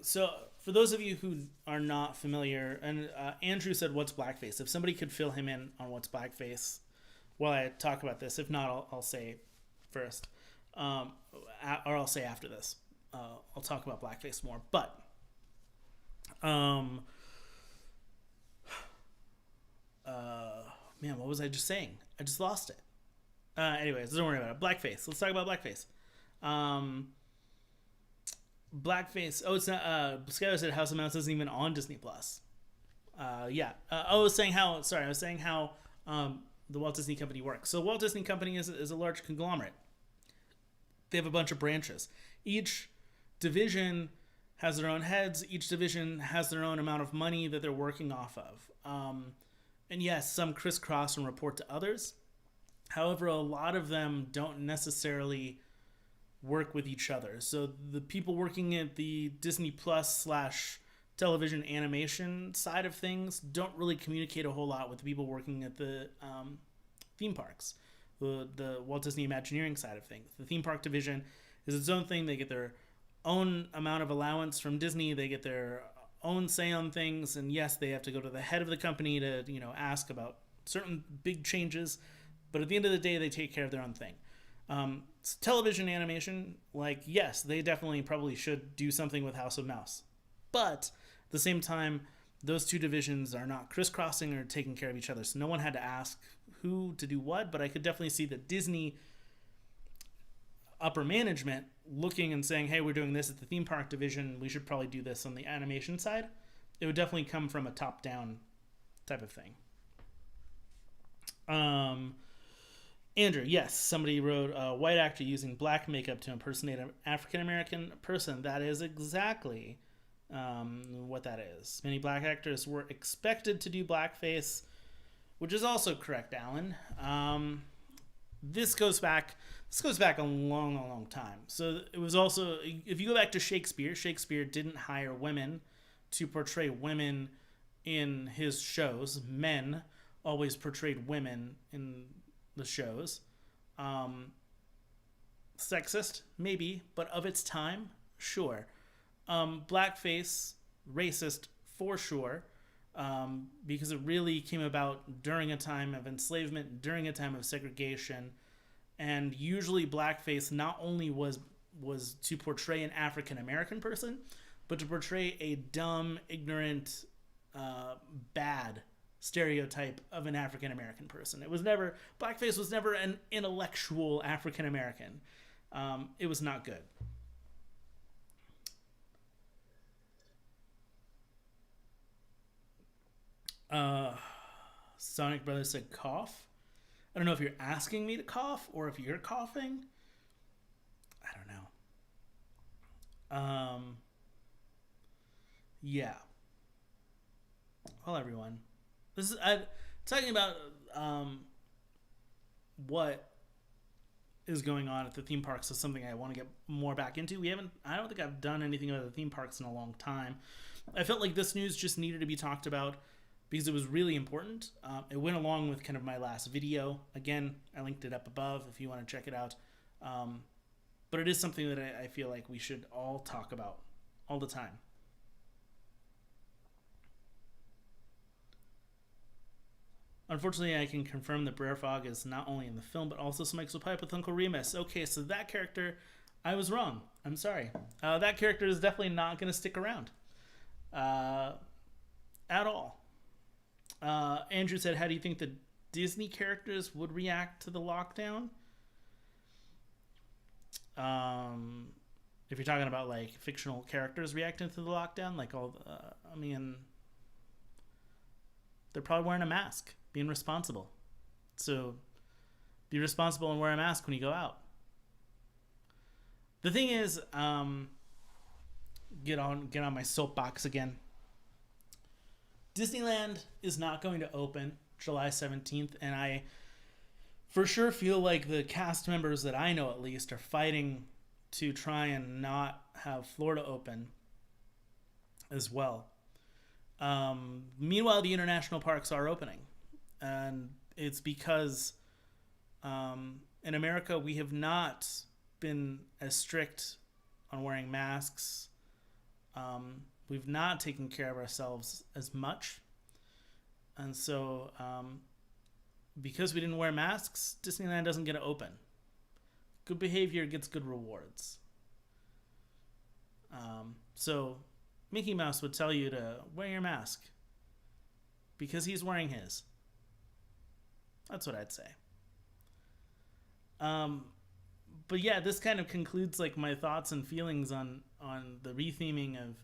so for those of you who are not familiar, and Andrew said, what's blackface? If somebody could fill him in on what's blackface while I talk about this. If not, I'll say first. Or I'll say after this. I'll talk about blackface more. But man, what was I just saying? I just lost it. Anyways, don't worry about it. Blackface. Let's talk about blackface. Blackface. Oh, it's not. Skylar said House of Mouse isn't even on Disney Plus. Yeah. I was saying how the Walt Disney Company works. So Walt Disney Company is a large conglomerate. They have a bunch of branches. Each division has their own heads. Each division has their own amount of money that they're working off of. And yes, some crisscross and report to others. However, a lot of them don't necessarily work with each other. So the people working at the Disney Plus / television animation side of things don't really communicate a whole lot with the people working at the theme parks, the Walt Disney Imagineering side of things. The theme park division is its own thing. They get their own amount of allowance from Disney. They get their own say on things. And yes, they have to go to the head of the company to, ask about certain big changes. But at the end of the day, they take care of their own thing. Television animation, yes, they definitely probably should do something with House of Mouse. But at the same time, those two divisions are not crisscrossing or taking care of each other. So no one had to ask who to do what, but I could definitely see the Disney upper management looking and saying, hey, we're doing this at the theme park division. We should probably do this on the animation side. It would definitely come from a top-down type of thing. Andrew, yes, somebody wrote a white actor using black makeup to impersonate an African-American person. That is exactly what that is. Many black actors were expected to do blackface, which is also correct, Alan. This goes back a long time. So it was also, if you go back to Shakespeare didn't hire women to portray women in his shows. Men always portrayed women in the shows. Sexist, maybe, but of its time, sure. Blackface, racist, for sure, because it really came about during a time of enslavement, during a time of segregation, and usually blackface not only was to portray an African American person, but to portray a dumb, ignorant, bad stereotype of an African American person. Blackface was never an intellectual African American. It was not good. Sonic Brothers said cough. I don't know if you're asking me to cough or if you're coughing. I don't know. Yeah. Well, everyone. This is talking about what is going on at the theme parks is something I want to get more back into. I don't think I've done anything about the theme parks in a long time. I felt like this news just needed to be talked about because it was really important. It went along with kind of my last video. Again, I linked it up above if you want to check it out. But it is something that I feel like we should all talk about all the time. Unfortunately, I can confirm that Brer Frog is not only in the film, but also smokes a pipe with Uncle Remus. Okay, so that character, I was wrong. I'm sorry. That character is definitely not going to stick around. At all. Andrew said, how do you think the Disney characters would react to the lockdown? If you're talking about like fictional characters reacting to the lockdown, like they're probably wearing a mask, being responsible. So be responsible and wear a mask when you go out. The thing is, get on my soapbox again. Disneyland is not going to open July 17th, and I for sure feel like the cast members that I know at least are fighting to try and not have Florida open as well. Meanwhile, the international parks are opening, and it's because in America we have not been as strict on wearing masks. We've not taken care of ourselves as much, and so because we didn't wear masks, Disneyland doesn't get to open. Good behavior gets good rewards. So Mickey Mouse would tell you to wear your mask because he's wearing his. That's what I'd say. But yeah, this kind of concludes like my thoughts and feelings on the retheming of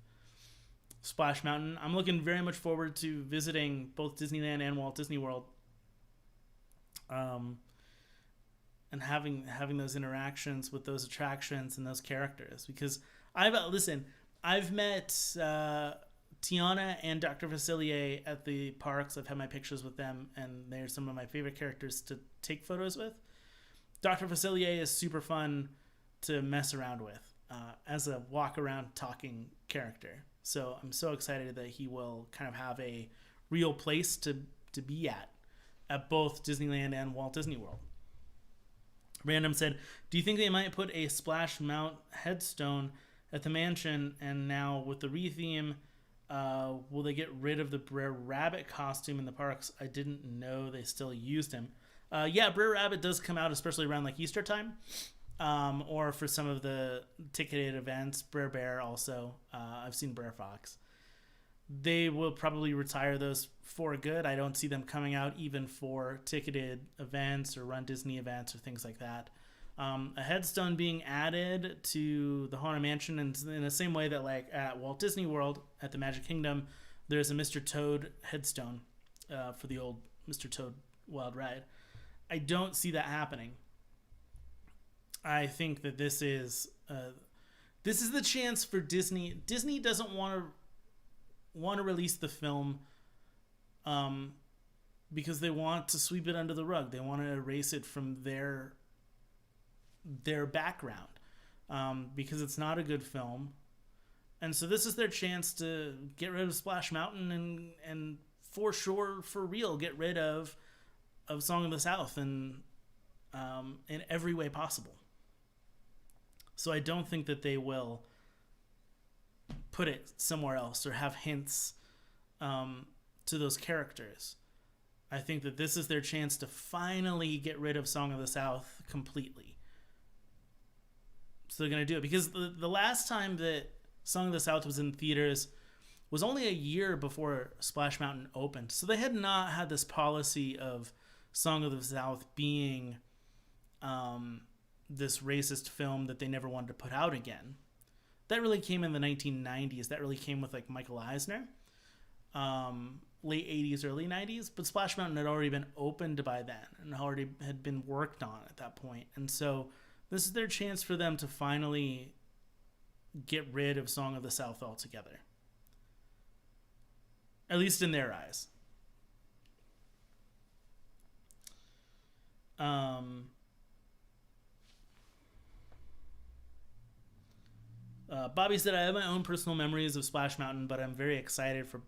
Splash Mountain. I'm looking very much forward to visiting both Disneyland and Walt Disney World, and having those interactions with those attractions and those characters. Because I've met Tiana and Dr. Facilier at the parks. I've had my pictures with them, and they're some of my favorite characters to take photos with. Dr. Facilier is super fun to mess around with as a walk around talking character. So I'm so excited that he will kind of have a real place to be at both Disneyland and Walt Disney World. Random said, do you think they might put a Splash Mount headstone at the mansion? And now with the retheme, will they get rid of the Brer Rabbit costume in the parks? I didn't know they still used him. Yeah, Brer Rabbit does come out, especially around like Easter time, or for some of the ticketed events. Brer Bear also. I've seen Brer Fox. They will probably retire those for good. I don't see them coming out even for ticketed events or Run Disney events or things like that. A headstone being added to the Haunted Mansion in the same way that like at Walt Disney World at the Magic Kingdom, there's a Mr. Toad headstone for the old Mr. Toad Wild Ride. I don't see that happening. I think that this is the chance for Disney. Disney doesn't want to release the film because they want to sweep it under the rug. They want to erase it from their background because it's not a good film. And so this is their chance to get rid of Splash Mountain and for sure, for real, get rid of Song of the South and in every way possible. So I don't think that they will put it somewhere else or have hints to those characters. I think that this is their chance to finally get rid of Song of the South completely. So they're going to do it because the last time that Song of the South was in theaters was only a year before Splash Mountain opened. So they had not had this policy of Song of the South being this racist film that they never wanted to put out again. That really came in the 1990s. That really came with like Michael Eisner, late 80s, early 90s. But Splash Mountain had already been opened by then and already had been worked on at that point. And so this is their chance for them to finally get rid of Song of the South altogether. At least in their eyes. Bobby said, I have my own personal memories of Splash Mountain, but I'm very excited for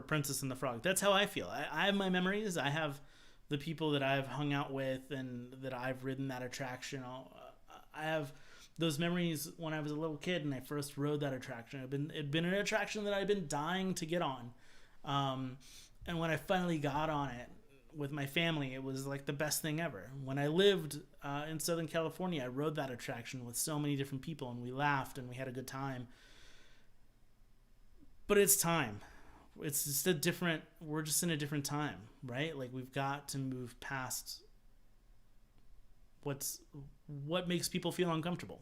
Princess and the Frog. That's how I feel. I have my memories. I have the people that I've hung out with and that I've ridden that attraction. I have those memories when I was a little kid and I first rode that attraction. It'd been an attraction that I'd been dying to get on. And when I finally got on it with my family, it was like the best thing ever. When I lived in Southern California, I rode that attraction with so many different people and we laughed and we had a good time. But it's time. It's just we're just in a different time, right? Like we've got to move past what makes people feel uncomfortable.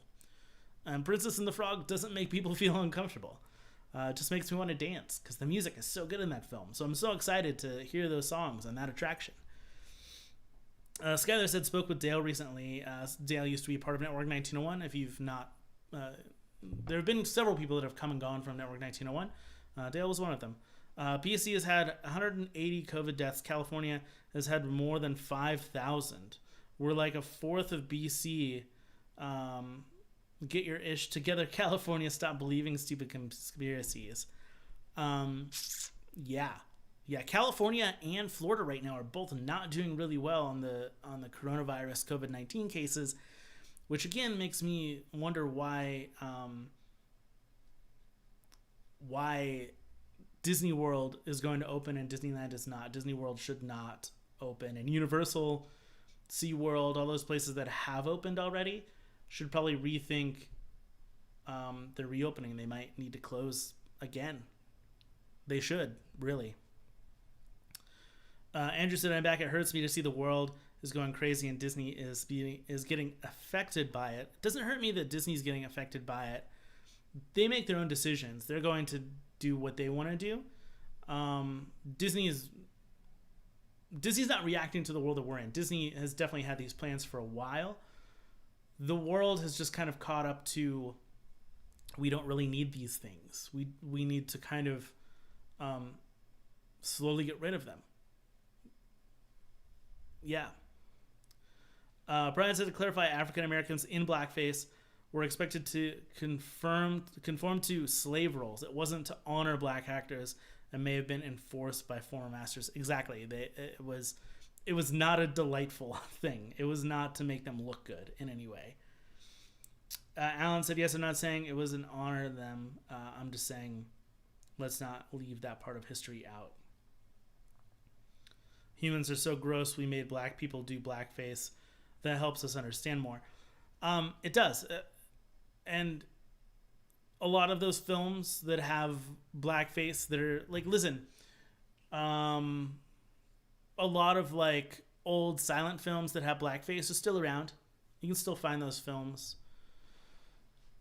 And Princess and the Frog doesn't make people feel uncomfortable. It just makes me want to dance because the music is so good in that film. So I'm so excited to hear those songs on that attraction. Skylar said, spoke with Dale recently. Dale used to be part of Network 1901. If you've not, there have been several people that have come and gone from Network 1901. Dale was one of them. BC has had 180 COVID deaths. California has had more than 5,000. We're like a fourth of BC. Get your ish together, California. Stop believing stupid conspiracies. Yeah. California and Florida right now are both not doing really well on the coronavirus COVID-19 cases, which again makes me wonder why Disney World is going to open and Disneyland is not. Disney World should not open, and Universal, SeaWorld, all those places that have opened already should probably rethink their reopening. They might need to close again. They should, really. Andrew said, I'm back. It hurts me to see the world is going crazy and Disney is getting affected by it. It doesn't hurt me that Disney's getting affected by it. They make their own decisions. They're going to do what they want to do. Disney's not reacting to the world that we're in. Disney has definitely had these plans for a while. The world has just kind of caught up to, we don't really need these things. We need to kind of slowly get rid of them. Yeah. Brian said, to clarify, African Americans in blackface were expected to conform to slave roles. It wasn't to honor black actors and may have been enforced by former masters. Exactly. It was not a delightful thing. It was not to make them look good in any way. Alan said, yes, I'm not saying it was an honor to them. I'm just saying let's not leave that part of history out. Humans are so gross, we made black people do blackface. That helps us understand more. It does. And a lot of those films that have blackface that are like, listen, a lot of like old silent films that have blackface are still around. You can still find those films.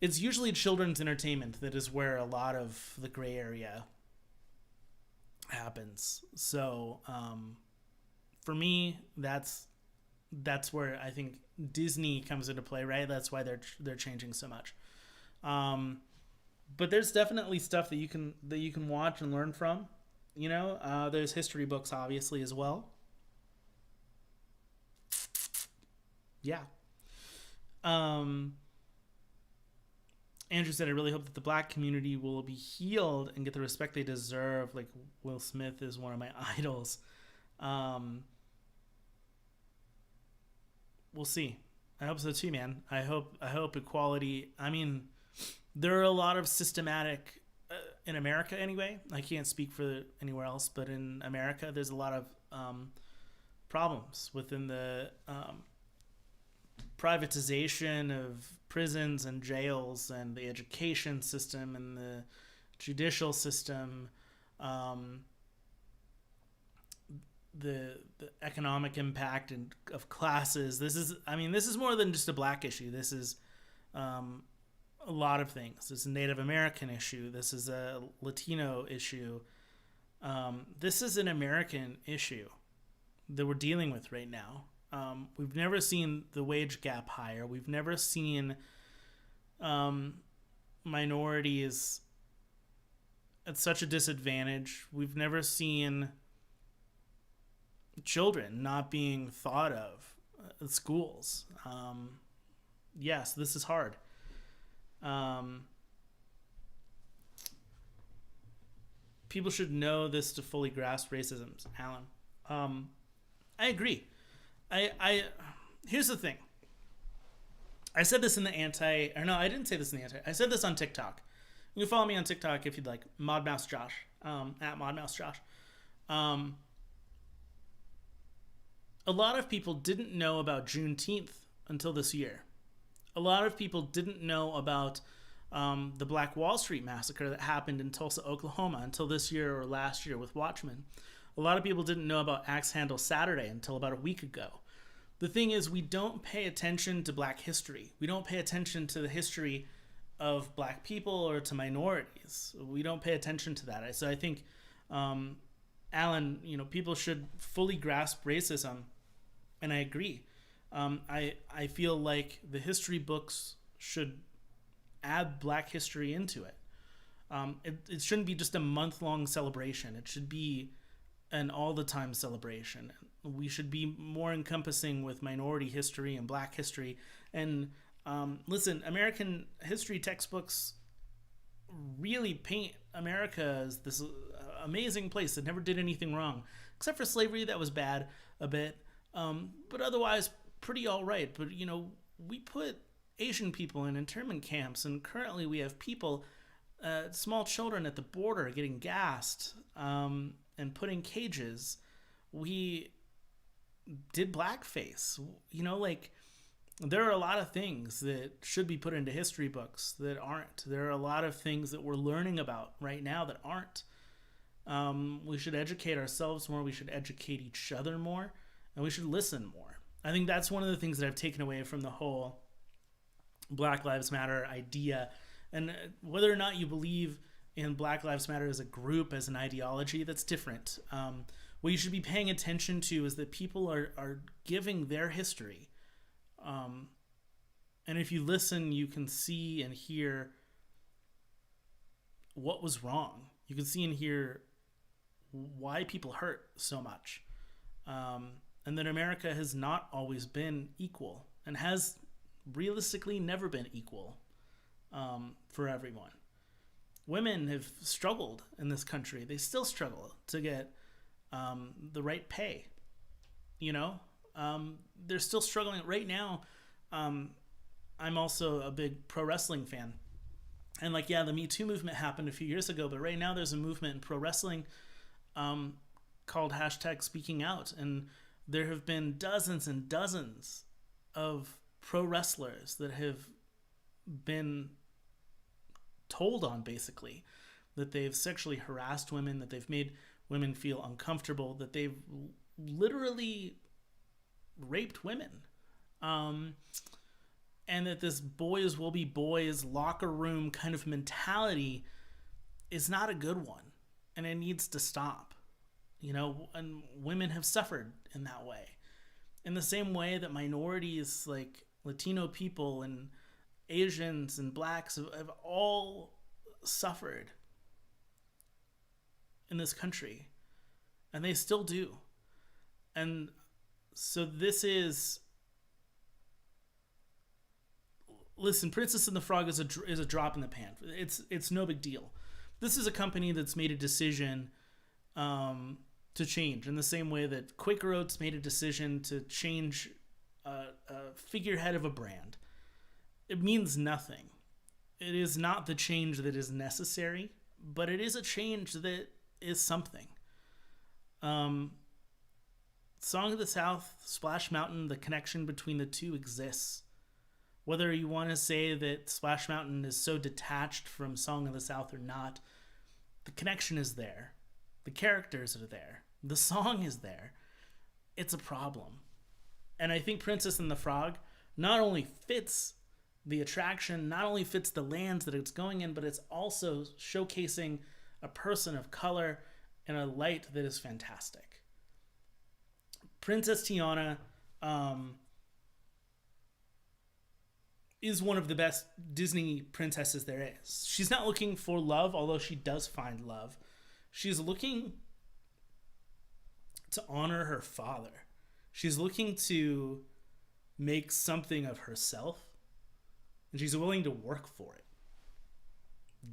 It's usually children's entertainment that is where a lot of the gray area happens. So for me, that's where I think Disney comes into play, right? That's why they're changing so much. But there's definitely stuff that you can watch and learn from. You know, there's history books obviously as well. Yeah. Andrew said, I really hope that the black community will be healed and get the respect they deserve. Like Will Smith is one of my idols. We'll see. I hope so too, man. I hope equality. I mean, there are a lot of systematic in America anyway. I can't speak for anywhere else, but in America, there's a lot of problems within the privatization of prisons and jails and the education system and the judicial system, the economic impact of classes. This is more than just a black issue. This is a lot of things. This is a Native American issue. This is a Latino issue. This is an American issue that we're dealing with right now. We've never seen the wage gap higher. We've never seen minorities at such a disadvantage. We've never seen children not being thought of at schools. Yes, this is hard. Um, People should know this to fully grasp racism, Alan. I agree. I here's the thing. I said this in the or no, I didn't say this in the I said this on TikTok. You can follow me on TikTok if you'd like. Modmouse Josh, at Modmouse Josh. A lot of people didn't know about Juneteenth until this year. A lot of people didn't know about the Black Wall Street massacre that happened in Tulsa, Oklahoma until this year or last year with Watchmen. A lot of people didn't know about Axe Handle Saturday until about a week ago. The thing is, we don't pay attention to Black history. We don't pay attention to the history of Black people or to minorities. We don't pay attention to that. So I think, Alan, people should fully grasp racism, and I agree. I feel like the history books should add Black history into it. It shouldn't be just a month-long celebration. It should be an all-the-time celebration. We should be more encompassing with minority history and Black history. And listen, American history textbooks really paint America as this amazing place that never did anything wrong, except for slavery. That was bad a bit, but otherwise pretty all right. But we put Asian people in internment camps, and currently we have people, small children at the border getting gassed and put in cages. We did blackface. There are a lot of things that should be put into history books that aren't. There are a lot of things that we're learning about right now that aren't. We should educate ourselves more. We should educate each other more, and we should listen more. I think that's one of the things that I've taken away from the whole Black Lives Matter idea. And whether or not you believe in Black Lives Matter as a group, as an ideology, that's different. What you should be paying attention to is that people are giving their history. And if you listen, you can see and hear what was wrong. You can see and hear why people hurt so much. And that America has not always been equal, and has realistically never been equal for everyone. Women have struggled in this country. They still struggle to get the right pay. They're still struggling right now. I'm also a big pro wrestling fan. And the Me Too movement happened a few years ago, but right now there's a movement in pro wrestling called #SpeakingOut. And there have been dozens and dozens of pro wrestlers that have been told on, basically, that they've sexually harassed women, that they've made women feel uncomfortable, that they've literally raped women. And that this boys will be boys locker room kind of mentality is not a good one, and it needs to stop. And women have suffered in that way, in the same way that minorities like Latino people and Asians and Blacks have all suffered in this country, and they still do. And so this is, listen, Princess and the Frog is a drop in the pan. It's no big deal. This is a company that's made a decision to change, in the same way that Quaker Oats made a decision to change a figurehead of a brand. It means nothing. It is not the change that is necessary, but it is a change that is something. Song of the South, Splash Mountain, the connection between the two exists. Whether you want to say that Splash Mountain is so detached from Song of the South or not, the connection is there. The characters are there. The song is there. It's a problem. And I think Princess and the Frog not only fits the attraction, not only fits the lands that it's going in, but it's also showcasing a person of color in a light that is fantastic. Princess Tiana is one of the best Disney princesses there is. She's not looking for love, although she does find love. She's looking to honor her father. She's looking to make something of herself, and she's willing to work for it.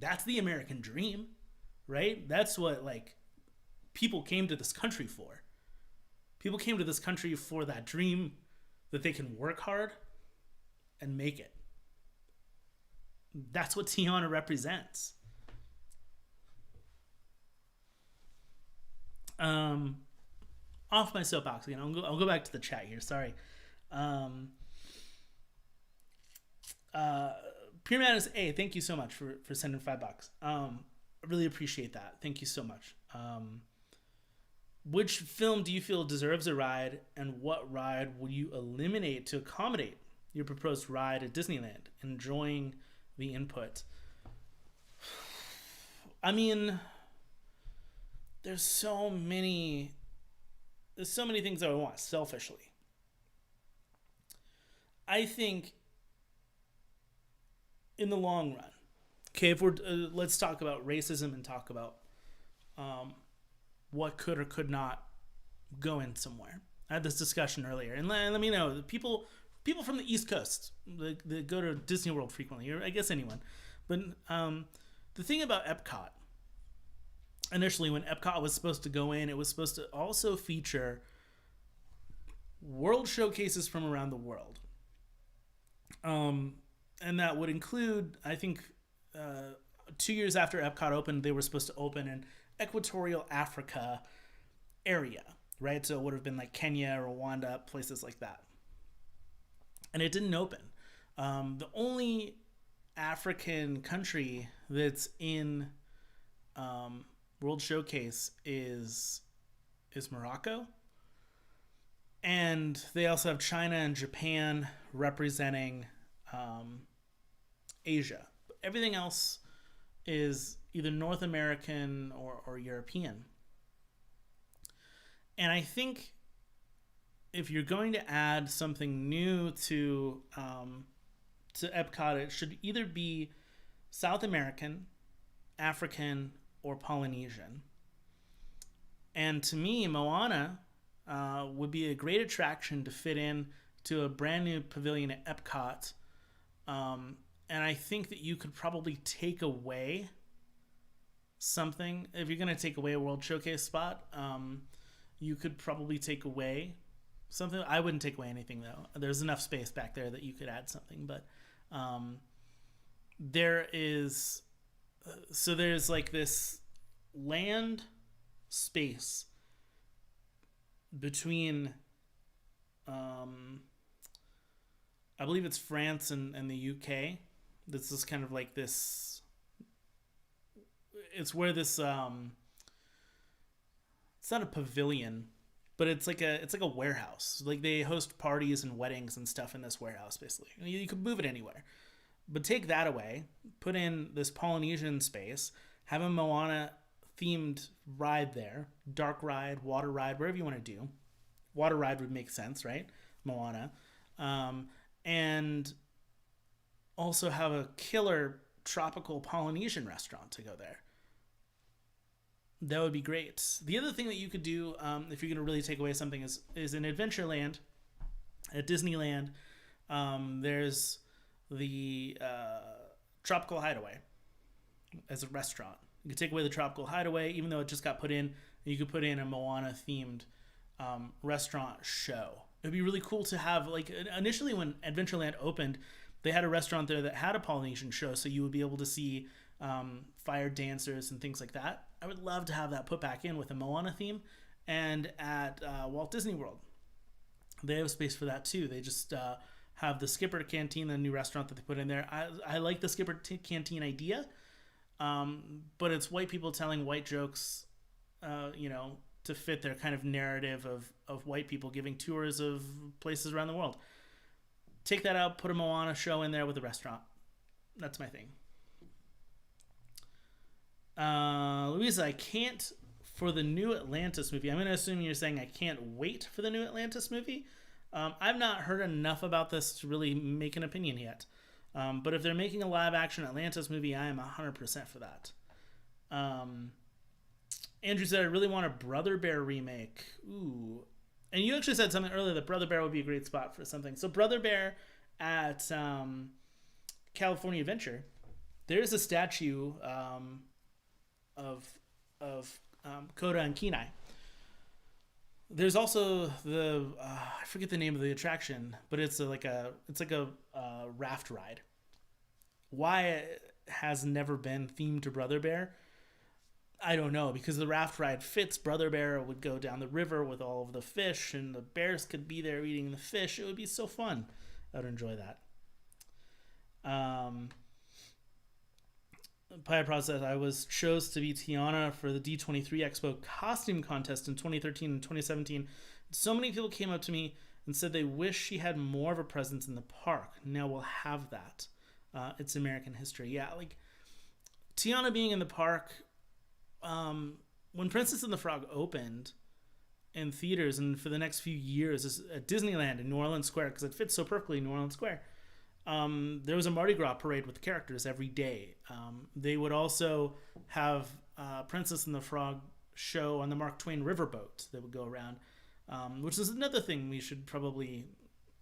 That's the American dream, right? That's what like people came to this country for. People came to this country for that dream that they can work hard and make it. That's what Tiana represents. Off my soapbox again. I'll go back to the chat here. Sorry. Pure Madness A, thank you so much for sending $5. I really appreciate that. Thank you so much. Which film do you feel deserves a ride, and what ride would you eliminate to accommodate your proposed ride at Disneyland? Enjoying the input. I mean, there's so many things that I want selfishly. I think in the long run, okay, if we're let's talk about racism and talk about what could or could not go in somewhere. I had this discussion earlier, and let me know, the people from the East Coast that go to Disney World frequently, or I guess anyone. But the thing about Epcot, initially when Epcot was supposed to go in, it was supposed to also feature world showcases from around the world. And that would include, I think, 2 years after Epcot opened, they were supposed to open an Equatorial Africa area, right? So it would have been like Kenya, Rwanda, places like that. And it didn't open. The only African country that's in World Showcase is Morocco. And they also have China and Japan representing Asia. Everything else is either North American or European. And I think if you're going to add something new to Epcot, it should either be South American, African, or Polynesian. And to me, Moana would be a great attraction to fit in to a brand new pavilion at Epcot. And I think that you could probably take away something. If you're going to take away a World Showcase spot, you could probably take away something. I wouldn't take away anything, though. There's enough space back there that you could add something. But there's like this land space between I believe it's France and the UK. This is kind of like this. It's where this. It's not a pavilion, but it's like a warehouse. Like they host parties and weddings and stuff in this warehouse. Basically, you could move it anywhere, but take that away. Put in this Polynesian space. Have a Moana themed ride there. Dark ride, water ride, wherever you want to do. Water ride would make sense, right? Moana. And also have a killer tropical Polynesian restaurant to go there. That would be great. The other thing that you could do, if you're going to really take away something, is in Adventureland, at Disneyland, there's the Tropical Hideaway as a restaurant. You could take away the Tropical Hideaway, even though it just got put in. You could put in a Moana-themed restaurant show. It'd be really cool to have, like, initially when Adventureland opened, they had a restaurant there that had a Polynesian show, so you would be able to see fire dancers and things like that. I would love to have that put back in with a Moana theme. And at Walt Disney World, they have space for that too. They just have the Skipper Canteen, the new restaurant that they put in there. I like the Skipper Canteen idea, but it's white people telling white jokes, to fit their kind of narrative of white people giving tours of places around the world. Take that out, put a Moana show in there with a restaurant. That's my thing. Louisa, I can't for the new Atlantis movie. I'm going to assume you're saying I can't wait for the new Atlantis movie. I've not heard enough about this to really make an opinion yet. But if they're making a live action Atlantis movie, I am 100% for that. Andrew said, I really want a Brother Bear remake. Ooh. And you actually said something earlier that Brother Bear would be a great spot for something. So Brother Bear at California Adventure, there's a statue of Koda and Kenai. There's also the I forget the name of the attraction, but it's like a raft ride. Why it has never been themed to Brother Bear, I don't know, because the raft ride fits Brother Bear. It would go down the river with all of the fish, and the bears could be there eating the fish. It would be so fun. I would enjoy that. Pie Process, I was chose to be Tiana for the D23 Expo costume contest in 2013 and 2017. So many people came up to me and said they wish she had more of a presence in the park. Now we'll have that. It's American history. Yeah, like Tiana being in the park, when Princess and the Frog opened in theaters and for the next few years at Disneyland in New Orleans Square, because it fits so perfectly in New Orleans Square, there was a Mardi Gras parade with characters every day. They would also have Princess and the Frog show on the Mark Twain riverboat that would go around, which is another thing we should probably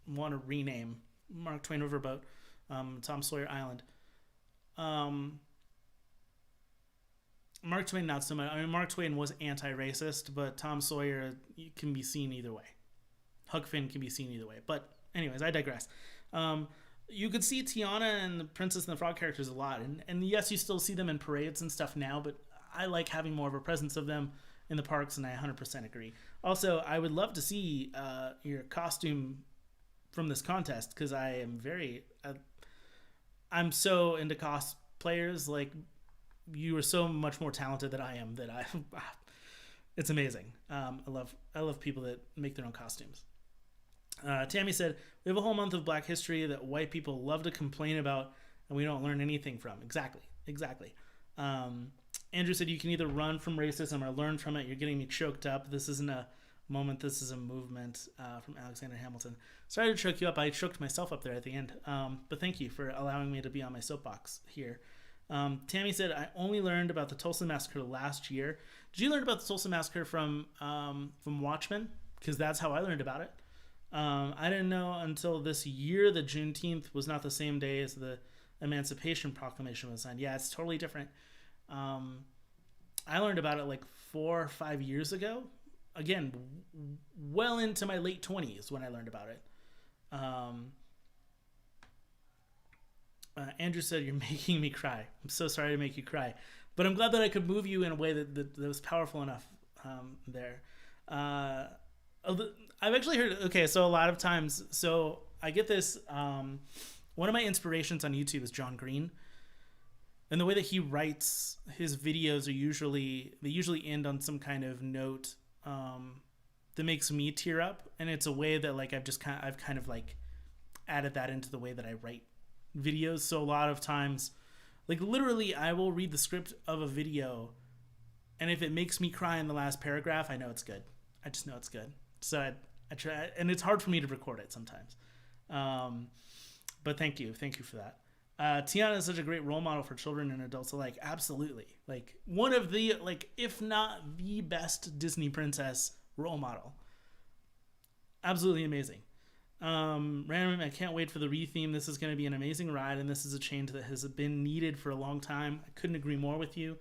want to rename Mark Twain riverboat, Tom Sawyer Island. Mark Twain, not so much. I mean, Mark Twain was anti-racist, but Tom Sawyer can be seen either way. Huck Finn can be seen either way. But anyways, I digress. You could see Tiana and the Princess and the Frog characters a lot. And yes, you still see them in parades and stuff now, but I like having more of a presence of them in the parks, and I 100% agree. Also, I would love to see your costume from this contest, because I am I'm so into cosplayers. Like, you are so much more talented than I am that it's amazing. I love people that make their own costumes. Tammy said, we have a whole month of Black history that white people love to complain about and we don't learn anything from. Exactly. Andrew said, you can either run from racism or learn from it. You're getting me choked up. This isn't a moment. This is a movement, from Alexander Hamilton. Sorry to choke you up. I choked myself up there at the end. But thank you for allowing me to be on my soapbox here. Tammy said, I only learned about the Tulsa Massacre last year. Did you learn about the Tulsa Massacre from Watchmen? Because that's how I learned about it. I didn't know until this year that Juneteenth was not the same day as the Emancipation Proclamation was signed. Yeah, it's totally different. I learned about it like 4 or 5 years ago. Again, well into my late 20s when I learned about it. Andrew said, you're making me cry. I'm so sorry to make you cry. But I'm glad that I could move you in a way that was powerful enough there. I've actually heard, okay, so a lot of times, so I get this, one of my inspirations on YouTube is John Green. And the way that he writes his videos they usually end on some kind of note that makes me tear up. And it's a way that like I've kind of like added that into the way that I write videos. So a lot of times, like literally I will read the script of a video, and if it makes me cry in the last paragraph, I know it's good. I just know it's good. So I try, and it's hard for me to record it sometimes. But thank you for that. Tiana is such a great role model for children and adults alike. Absolutely. Like one of the, like, if not the best Disney princess role model. Absolutely amazing. Random, I can't wait for the Retheme. This is going to be an amazing ride, and this is a change that has been needed for a long time. I couldn't agree more with you.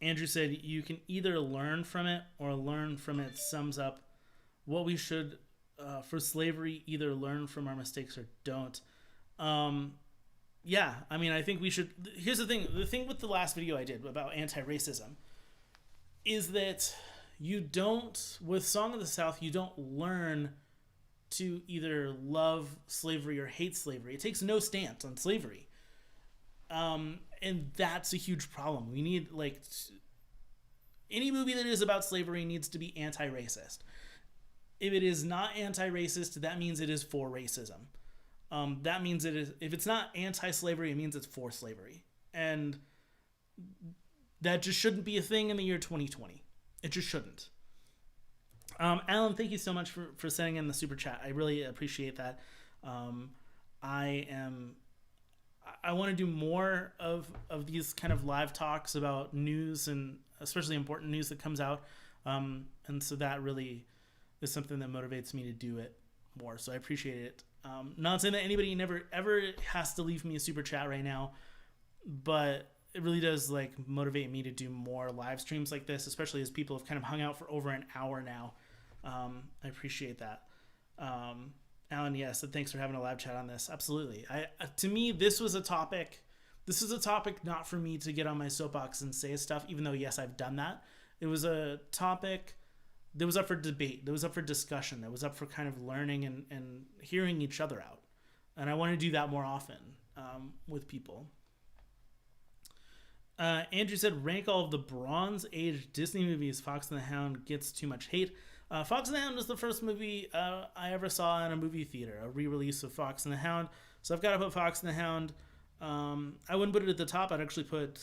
Andrew said, you can either learn from it or learn from it sums up what we should, for slavery, either learn from our mistakes or don't. Yeah, I mean, I think we should. Here's the thing with the last video I did about anti-racism is that you don't, with Song of the South, you don't learn to either love slavery or hate slavery. It takes no stance on slavery. And that's a huge problem. We need, like, any movie that is about slavery needs to be anti-racist. If it is not anti-racist, that means it is for racism. That means it is, if it's not anti-slavery, it means it's for slavery. And that just shouldn't be a thing in the year 2020. It just shouldn't. Alan, thank you so much for sending in the super chat. I really appreciate that. I want to do more of these kind of live talks about news, and especially important news that comes out. And so that really is something that motivates me to do it more. So I appreciate it Not saying that anybody never ever has to leave me a super chat right now, but it really does like motivate me to do more live streams like this, especially as people have kind of hung out for over an hour now. I appreciate that. Alan, yes, and thanks for having a live chat on this. Absolutely. To me, this was a topic. This is a topic not for me to get on my soapbox and say stuff, even though, yes, I've done that. It was a topic that was up for debate, that was up for discussion, that was up for kind of learning and hearing each other out. And I want to do that more often with people. Andrew said, rank all of the Bronze Age Disney movies. Fox and the Hound gets too much hate. Fox and the Hound was the first movie I ever saw in a movie theater, a re-release of Fox and the Hound. So I've got to put Fox and the Hound. I wouldn't put it at the top. I'd actually put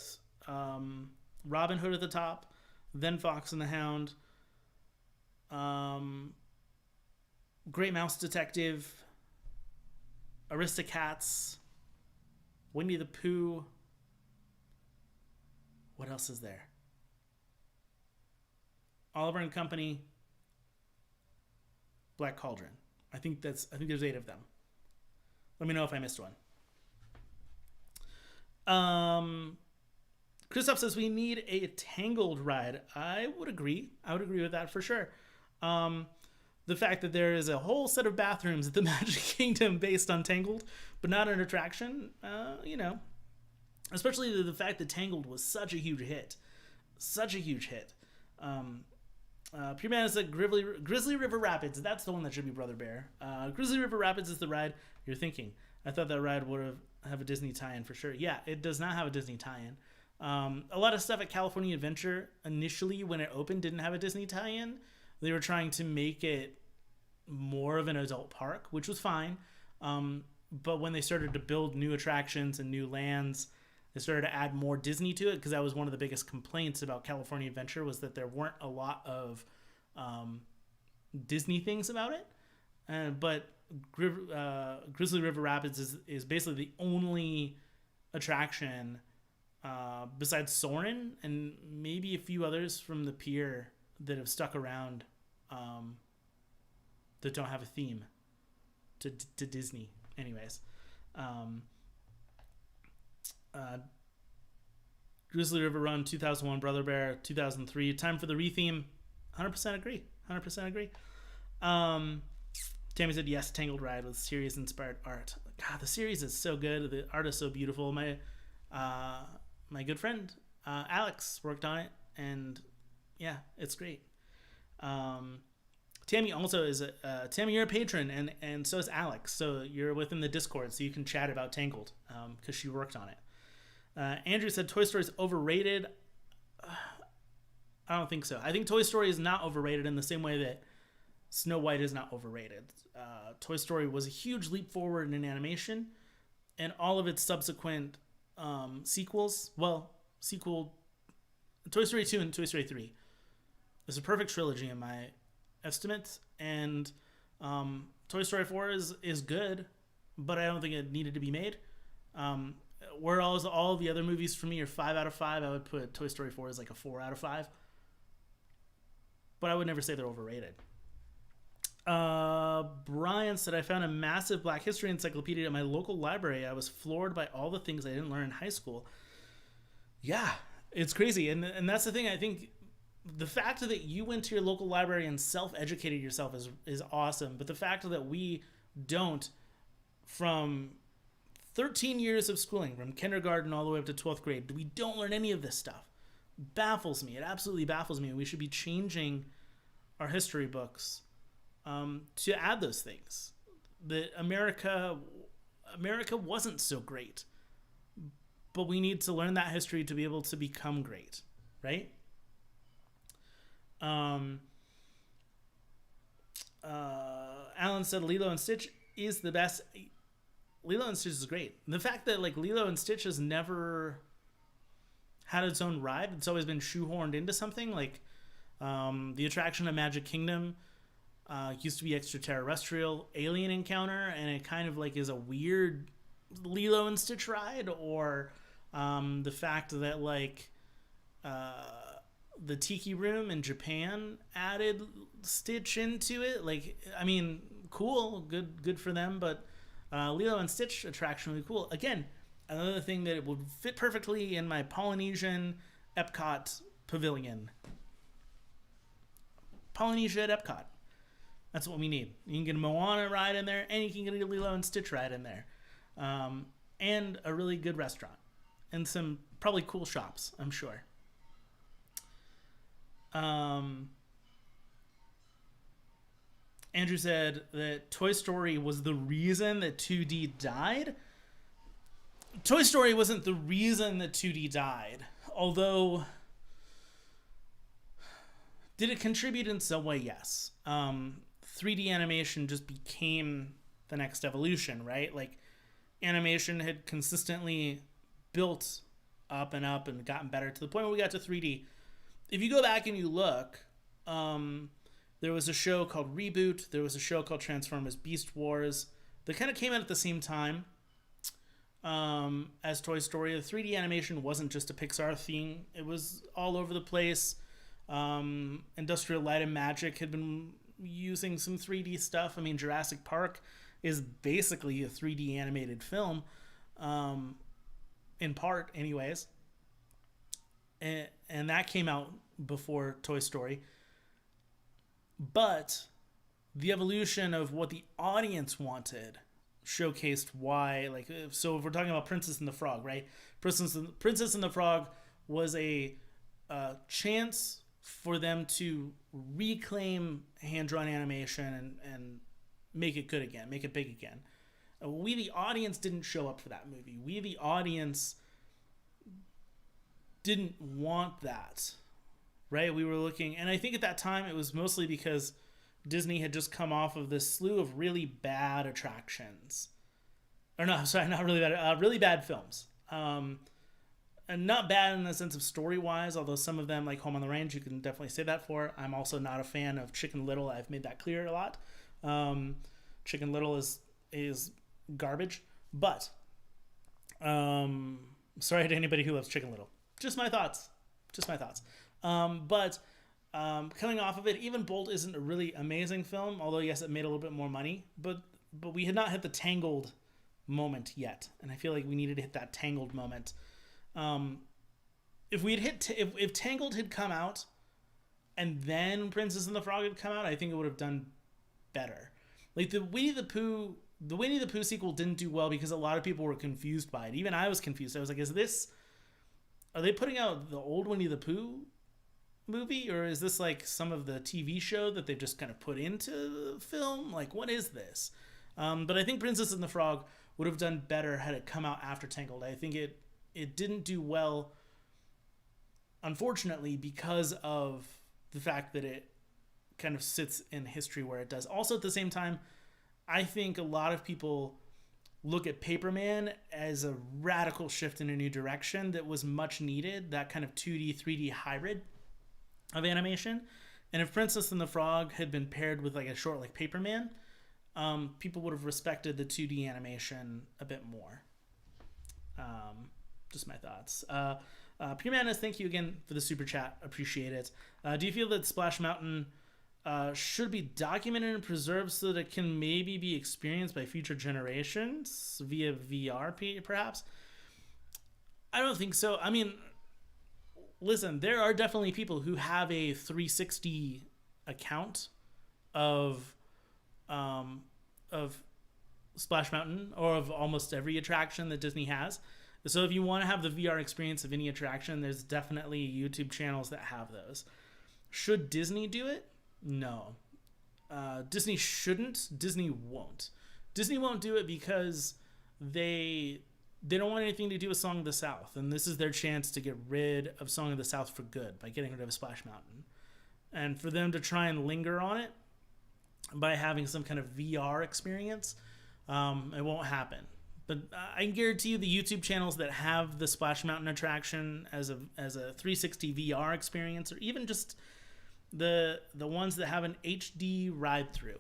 Robin Hood at the top, then Fox and the Hound. Great Mouse Detective, Aristocats, Winnie the Pooh. What else is there? Oliver and Company, Black Cauldron. I think there's 8 of them. Let me know if I missed one. Christoph says we need a Tangled ride. I would agree. I would agree with that for sure. The fact that there is a whole set of bathrooms at the Magic Kingdom based on Tangled, but not an attraction, especially the fact that Tangled was such a huge hit. Such a huge hit. Pure Man said Grizzly River Rapids. That's the one that should be Brother Bear. Grizzly River Rapids is the ride you're thinking. I thought that ride would have a Disney tie-in for sure. Yeah, it does not have a Disney tie-in. A lot of stuff at California Adventure initially when it opened didn't have a Disney tie-in. They were trying to make it more of an adult park, which was fine. But when they started to build new attractions and new lands, they started to add more Disney to it, because that was one of the biggest complaints about California Adventure, was that there weren't a lot of Disney things about it. But Grizzly River Rapids is basically the only attraction besides Soarin' and maybe a few others from the pier that have stuck around that don't have a theme to Disney. Anyways. Grizzly River Run 2001, Brother Bear 2003, Time for the Retheme. 100% agree. 100% agree. Tammy said yes, Tangled ride with series inspired art. God, the series is so good. The art is so beautiful. My good friend Alex worked on it, and yeah, it's great. Tammy also is Tammy, you're a patron, and so is Alex. So you're within the Discord, so you can chat about Tangled because she worked on it. Andrew said Toy Story is overrated. I don't think so. I think Toy Story is not overrated in the same way that Snow White is not overrated. Toy Story was a huge leap forward in animation, and all of its subsequent sequels, Toy Story 2 and Toy Story 3, is a perfect trilogy in my estimate, and Toy Story 4 is good, but I don't think it needed to be made. Whereas all the other movies for me are 5 out of 5, I would put Toy Story 4 as like a 4 out of 5. But I would never say they're overrated. Brian said, I found a massive Black History encyclopedia at my local library. I was floored by all the things I didn't learn in high school. Yeah, it's crazy. And that's the thing. I think the fact that you went to your local library and self-educated yourself is awesome. But the fact that we don't, from 13 years of schooling, from kindergarten all the way up to 12th grade, we don't learn any of this stuff. Baffles me. It absolutely baffles me. We should be changing our history books to add those things. That America wasn't so great, but we need to learn that history to be able to become great, right? Alan said Lilo and Stitch is the best. Lilo and Stitch is great. The fact that like Lilo and Stitch has never had its own ride, it's always been shoehorned into something. Like the attraction of Magic Kingdom used to be extraterrestrial alien encounter, and it kind of like is a weird Lilo and Stitch ride. Or the fact that like the Tiki Room in Japan added Stitch into it. Like, I mean, cool, good for them. But Lilo and Stitch attraction really cool. Again, another thing that it would fit perfectly in my Polynesian Epcot pavilion. Polynesia at Epcot. That's what we need. You can get a Moana ride in there, and you can get a Lilo and Stitch ride in there. And a really good restaurant. And some probably cool shops, I'm sure. Andrew said that Toy Story was the reason that 2D died. Toy Story wasn't the reason that 2D died. Although, did it contribute in some way? Yes. 3D animation just became the next evolution, right? Like, animation had consistently built up and gotten better to the point where we got to 3D. If you go back and you look, there was a show called Reboot. There was a show called Transformers Beast Wars. They kind of came out at the same time as Toy Story. The 3D animation wasn't just a Pixar thing. It was all over the place. Industrial Light and Magic had been using some 3D stuff. I mean, Jurassic Park is basically a 3D animated film, in part anyways. And that came out before Toy Story. But the evolution of what the audience wanted showcased why, like, so if we're talking about Princess and the Frog, right? Princess and the Frog was a chance for them to reclaim hand-drawn animation and make it good again, make it big again. We, the audience, didn't show up for that movie. We, the audience, didn't want that, right? We were looking, and I think at that time it was mostly because Disney had just come off of this slew of really bad attractions. Or no, sorry, not really bad, really bad films. And not bad in the sense of story-wise, although some of them, like Home on the Range, you can definitely say that for. I'm also not a fan of Chicken Little. I've made that clear a lot. Chicken Little is garbage. But, sorry to anybody who loves Chicken Little. Just my thoughts. But coming off of it, even Bolt isn't a really amazing film, although, yes, it made a little bit more money. But we had not hit the Tangled moment yet. And I feel like we needed to hit that Tangled moment. If we had hit, if Tangled had come out and then Princess and the Frog had come out, I think it would have done better. Like the Winnie the Pooh sequel didn't do well because a lot of people were confused by it. Even I was confused. I was like, are they putting out the old Winnie the Pooh movie, or is this like some of the TV show that they've just kind of put into the film? Like, what is this? But I think Princess and the Frog would have done better had it come out after Tangled. I think it didn't do well, unfortunately, because of the fact that it kind of sits in history where it does. Also, at the same time, I think a lot of people look at Paperman as a radical shift in a new direction that was much needed, that kind of 2D, 3D hybrid of animation. And if Princess and the Frog had been paired with like a short like Paperman, people would have respected the 2D animation a bit more. Just my thoughts. Pure Madness, thank you again for the super chat. Appreciate it. Do you feel that Splash Mountain should be documented and preserved so that it can maybe be experienced by future generations via VR, perhaps? I don't think so. I mean, listen, there are definitely people who have a 360 account of Splash Mountain or of almost every attraction that Disney has. So if you want to have the VR experience of any attraction, there's definitely YouTube channels that have those. Should Disney do it? No. Disney shouldn't. Disney won't. Disney won't do it because they don't want anything to do with Song of the South. And this is their chance to get rid of Song of the South for good by getting rid of Splash Mountain. And for them to try and linger on it by having some kind of VR experience, it won't happen. But I can guarantee you the YouTube channels that have the Splash Mountain attraction as a 360 VR experience, or even just the ones that have an HD ride through,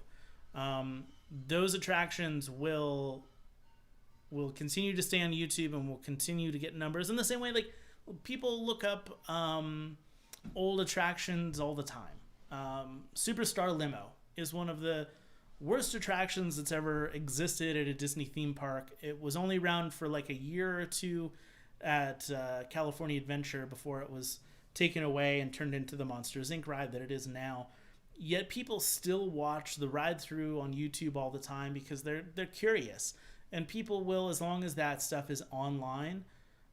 those attractions will continue to stay on YouTube and will continue to get numbers in the same way like people look up old attractions all the time. Superstar Limo is one of the worst attractions that's ever existed at a Disney theme park. It was only around for like a year or two at California Adventure before it was taken away and turned into the Monsters Inc. ride that it is now. Yet people still watch the ride through on YouTube all the time because they're curious, and people will, as long as that stuff is online,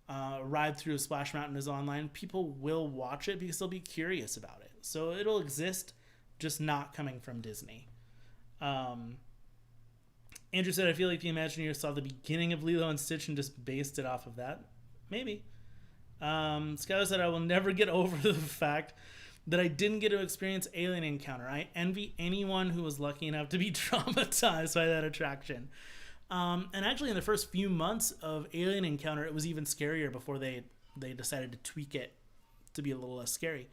ride through Splash Mountain is online, people will watch it because they'll be curious about it. So it'll exist, just not coming from Disney. Andrew said, I feel like the Imagineers saw the beginning of Lilo and Stitch and just based it off of that. Maybe. Skylar said, I will never get over the fact that I didn't get to experience Alien Encounter. I envy anyone who was lucky enough to be traumatized by that attraction. And actually, in the first few months of Alien Encounter, it was even scarier before they decided to tweak it to be a little less scary.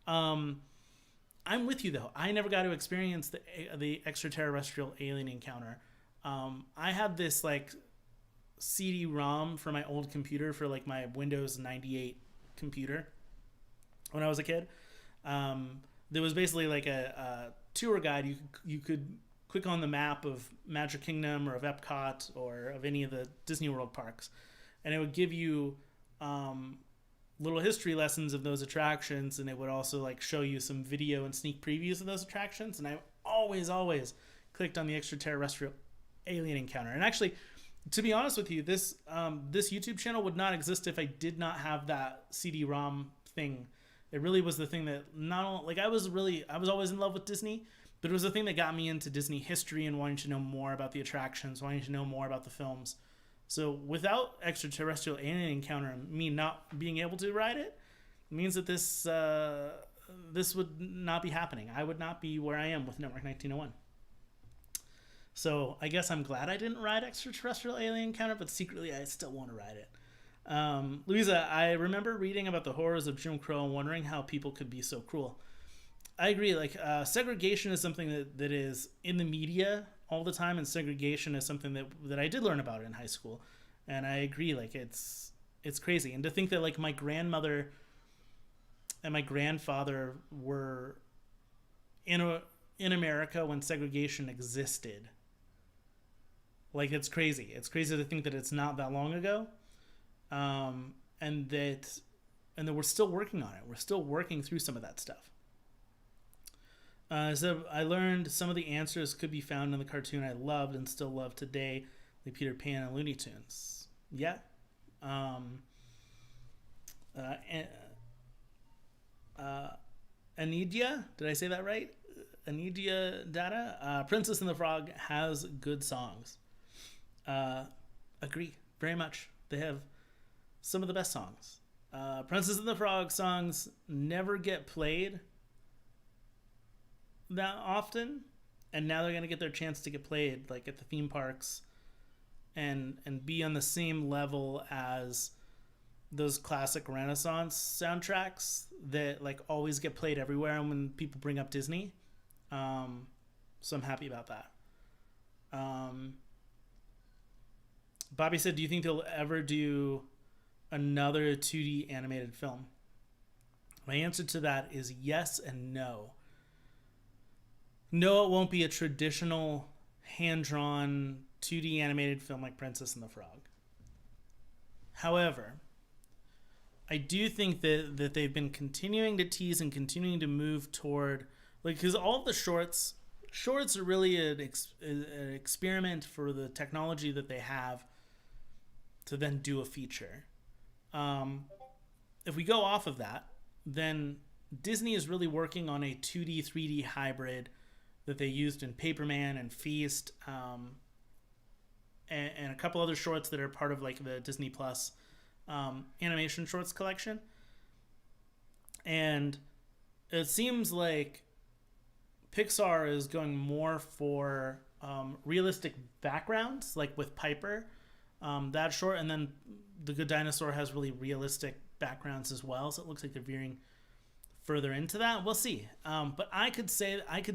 I'm with you, though. I never got to experience the extraterrestrial alien encounter. I had this like CD-ROM for my old computer, for like my Windows 98 computer when I was a kid. There was basically like a tour guide. You could click on the map of Magic Kingdom or of Epcot or of any of the Disney World parks, and it would give you little history lessons of those attractions, and it would also like show you some video and sneak previews of those attractions. And I always clicked on the extraterrestrial alien encounter. And actually, to be honest with you, this YouTube channel would not exist if I did not have that CD-ROM thing. It really was the thing that not only, like I was always in love with Disney, but it was the thing that got me into Disney history and wanting to know more about the attractions, wanting to know more about the films. So without extraterrestrial alien encounter and me not being able to ride it, means that this would not be happening. I would not be where I am with Network 1901. So I guess I'm glad I didn't ride extraterrestrial alien encounter, but secretly I still want to ride it. Louisa, I remember reading about the horrors of Jim Crow and wondering how people could be so cruel. I agree. Like segregation is something that is in the media all the time, and segregation is something that I did learn about in high school, and I agree. Like it's crazy, and to think that like my grandmother and my grandfather were in America when segregation existed. Like it's crazy. It's crazy to think that it's not that long ago, and that we're still working on it. We're still working through some of that stuff. So I learned some of the answers could be found in the cartoon I loved and still love today, like Peter Pan and Looney Tunes. Yeah. Anidia, did I say that right? Anidia Data. Princess and the Frog has good songs. Agree, very much. They have some of the best songs. Princess and the Frog songs never get played that often, and now they're going to get their chance to get played like at the theme parks and be on the same level as those classic Renaissance soundtracks that like always get played everywhere and when people bring up Disney. So I'm happy about that. Bobby said, do you think they'll ever do another 2D animated film? My answer to that is yes and no. No, it won't be a traditional hand-drawn 2D animated film like Princess and the Frog. However, I do think that they've been continuing to tease and continuing to move toward, like, because all of the shorts are really an experiment for the technology that they have to then do a feature. If we go off of that, then Disney is really working on a 2D, 3D hybrid that they used in Paperman and Feast, and a couple other shorts that are part of like the Disney Plus animation shorts collection. And it seems like Pixar is going more for realistic backgrounds, like with Piper, that short, and then The Good Dinosaur has really realistic backgrounds as well, so it looks like they're veering further into that. We'll see. But I could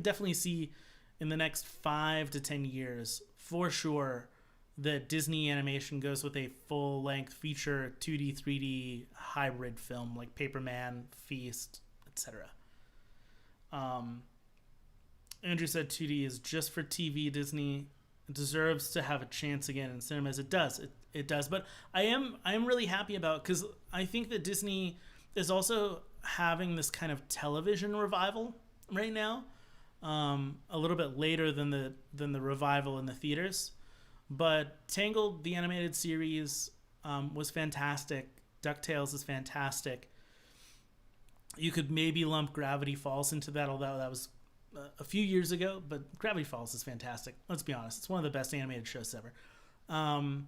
definitely see in the next 5 to 10 years for sure that Disney Animation goes with a full-length feature 2D, 3D hybrid film like Paperman, Feast, etc. Andrew said 2D is just for TV. Disney deserves to have a chance again in cinemas. It does. It does. But I am really happy about, because I think that Disney is also having this kind of television revival right now. A little bit later than the revival in the theaters. But Tangled, the animated series, was fantastic. DuckTales is fantastic. You could maybe lump Gravity Falls into that, although that was a few years ago. But Gravity Falls is fantastic. Let's be honest. It's one of the best animated shows ever. And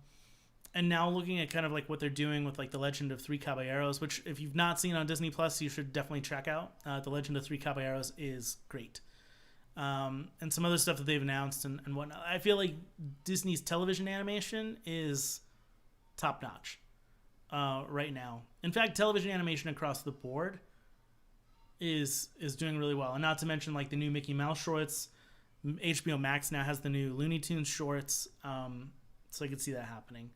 now looking at kind of like what they're doing with like The Legend of Three Caballeros, which if you've not seen on Disney Plus, you should definitely check out. The Legend of Three Caballeros is great. And some other stuff that they've announced and whatnot. I feel like Disney's television animation is top notch right now. In fact, television animation across the board is doing really well. And not to mention like the new Mickey Mouse shorts. HBO Max now has the new Looney Tunes shorts. So I could see that happening.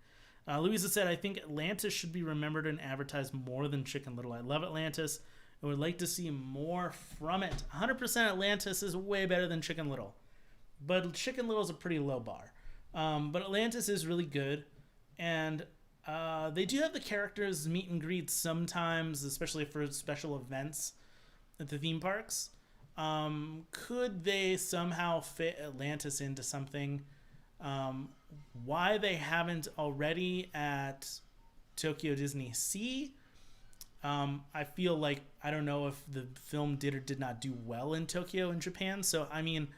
Louisa said, I think Atlantis should be remembered and advertised more than Chicken Little. I love Atlantis. I would like to see more from it. 100% Atlantis is way better than Chicken Little. But Chicken Little is a pretty low bar. But Atlantis is really good. And they do have the characters meet and greet sometimes, especially for special events at the theme parks. Could they somehow fit Atlantis into something? Why they haven't already at Tokyo Disney Sea? I feel like, I don't know if the film did or did not do well in Tokyo in Japan. So, I mean,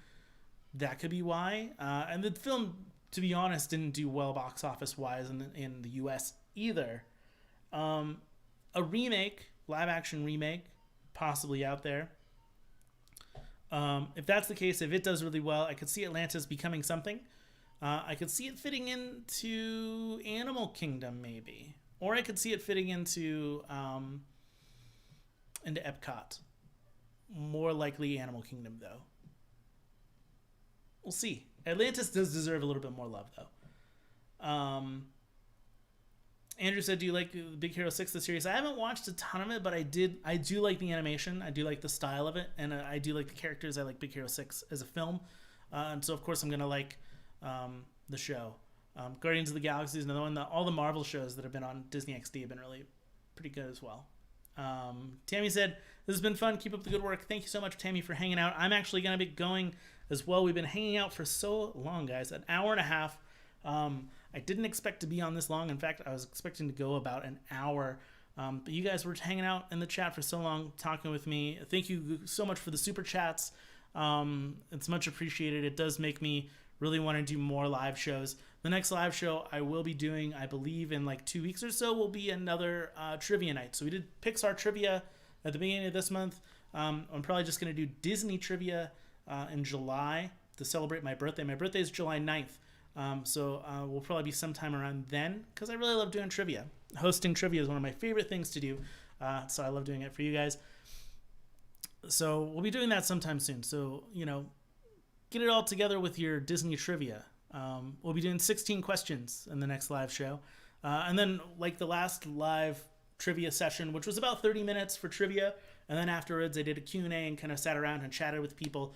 that could be why. And the film, to be honest, didn't do well box office wise in the US either. A remake, live action remake, possibly out there. If that's the case, if it does really well, I could see Atlantis becoming something. I could see it fitting into Animal Kingdom, maybe. Or I could see it fitting into Epcot. More likely Animal Kingdom, though. We'll see. Atlantis does deserve a little bit more love, though. Andrew said, do you like Big Hero 6, the series? I haven't watched a ton of it, but I do like the animation. I do like the style of it, and I do like the characters. I like Big Hero 6 as a film. And so, of course, I'm going to like the show. Guardians of the Galaxy is another one. All the Marvel shows that have been on Disney XD have been really pretty good as well. Tammy said, this has been fun. Keep up the good work. Thank you so much, Tammy, for hanging out. I'm actually going to be going as well. We've been hanging out for so long, guys. An hour and a half. I didn't expect to be on this long. In fact, I was expecting to go about an hour. But you guys were hanging out in the chat for so long, talking with me. Thank you so much for the super chats. It's much appreciated. It does make me really want to do more live shows. The next live show I will be doing, I believe in like 2 weeks or so, will be another trivia night. So we did Pixar trivia at the beginning of this month. I'm probably just going to do Disney trivia in July to celebrate my birthday. My birthday is July 9th. So we'll probably be sometime around then, because I really love doing trivia. Hosting trivia is one of my favorite things to do. So I love doing it for you guys. So we'll be doing that sometime soon. So, get it all together with your Disney trivia. We'll be doing 16 questions in the next live show. And then like the last live trivia session, which was about 30 minutes for trivia. And then afterwards I did a Q&A and kind of sat around and chatted with people,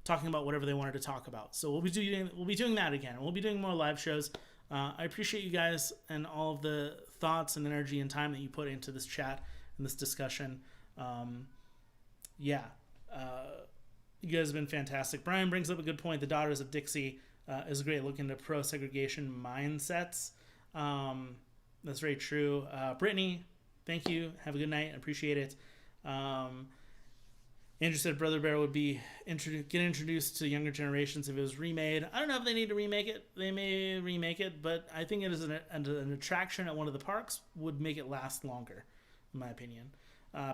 talking about whatever they wanted to talk about. So we'll be doing that again. We'll be doing more live shows. I appreciate you guys and all of the thoughts and energy and time that you put into this chat and this discussion. You guys have been fantastic. Brian brings up a good point. The Daughters of Dixie is a great look into pro-segregation mindsets. That's very true. Brittany, thank you. Have a good night. I appreciate it. Andrew said Brother Bear would be get introduced to younger generations if it was remade. I don't know if they need to remake it. They may remake it, but I think it is an attraction at one of the parks would make it last longer, in my opinion.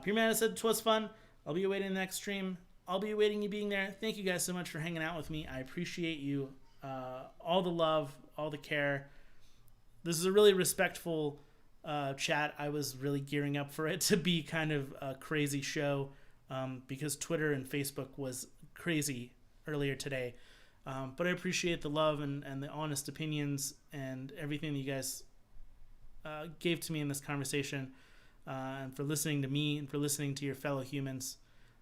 Pure Man said, 'twas fun. I'll be awaiting the next stream. I'll be awaiting you being there. Thank you guys so much for hanging out with me. I appreciate you. All the love, all the care. This is a really respectful chat. I was really gearing up for it to be kind of a crazy show because Twitter and Facebook was crazy earlier today. But I appreciate the love and the honest opinions and everything that you guys gave to me in this conversation, and for listening to me and for listening to your fellow humans.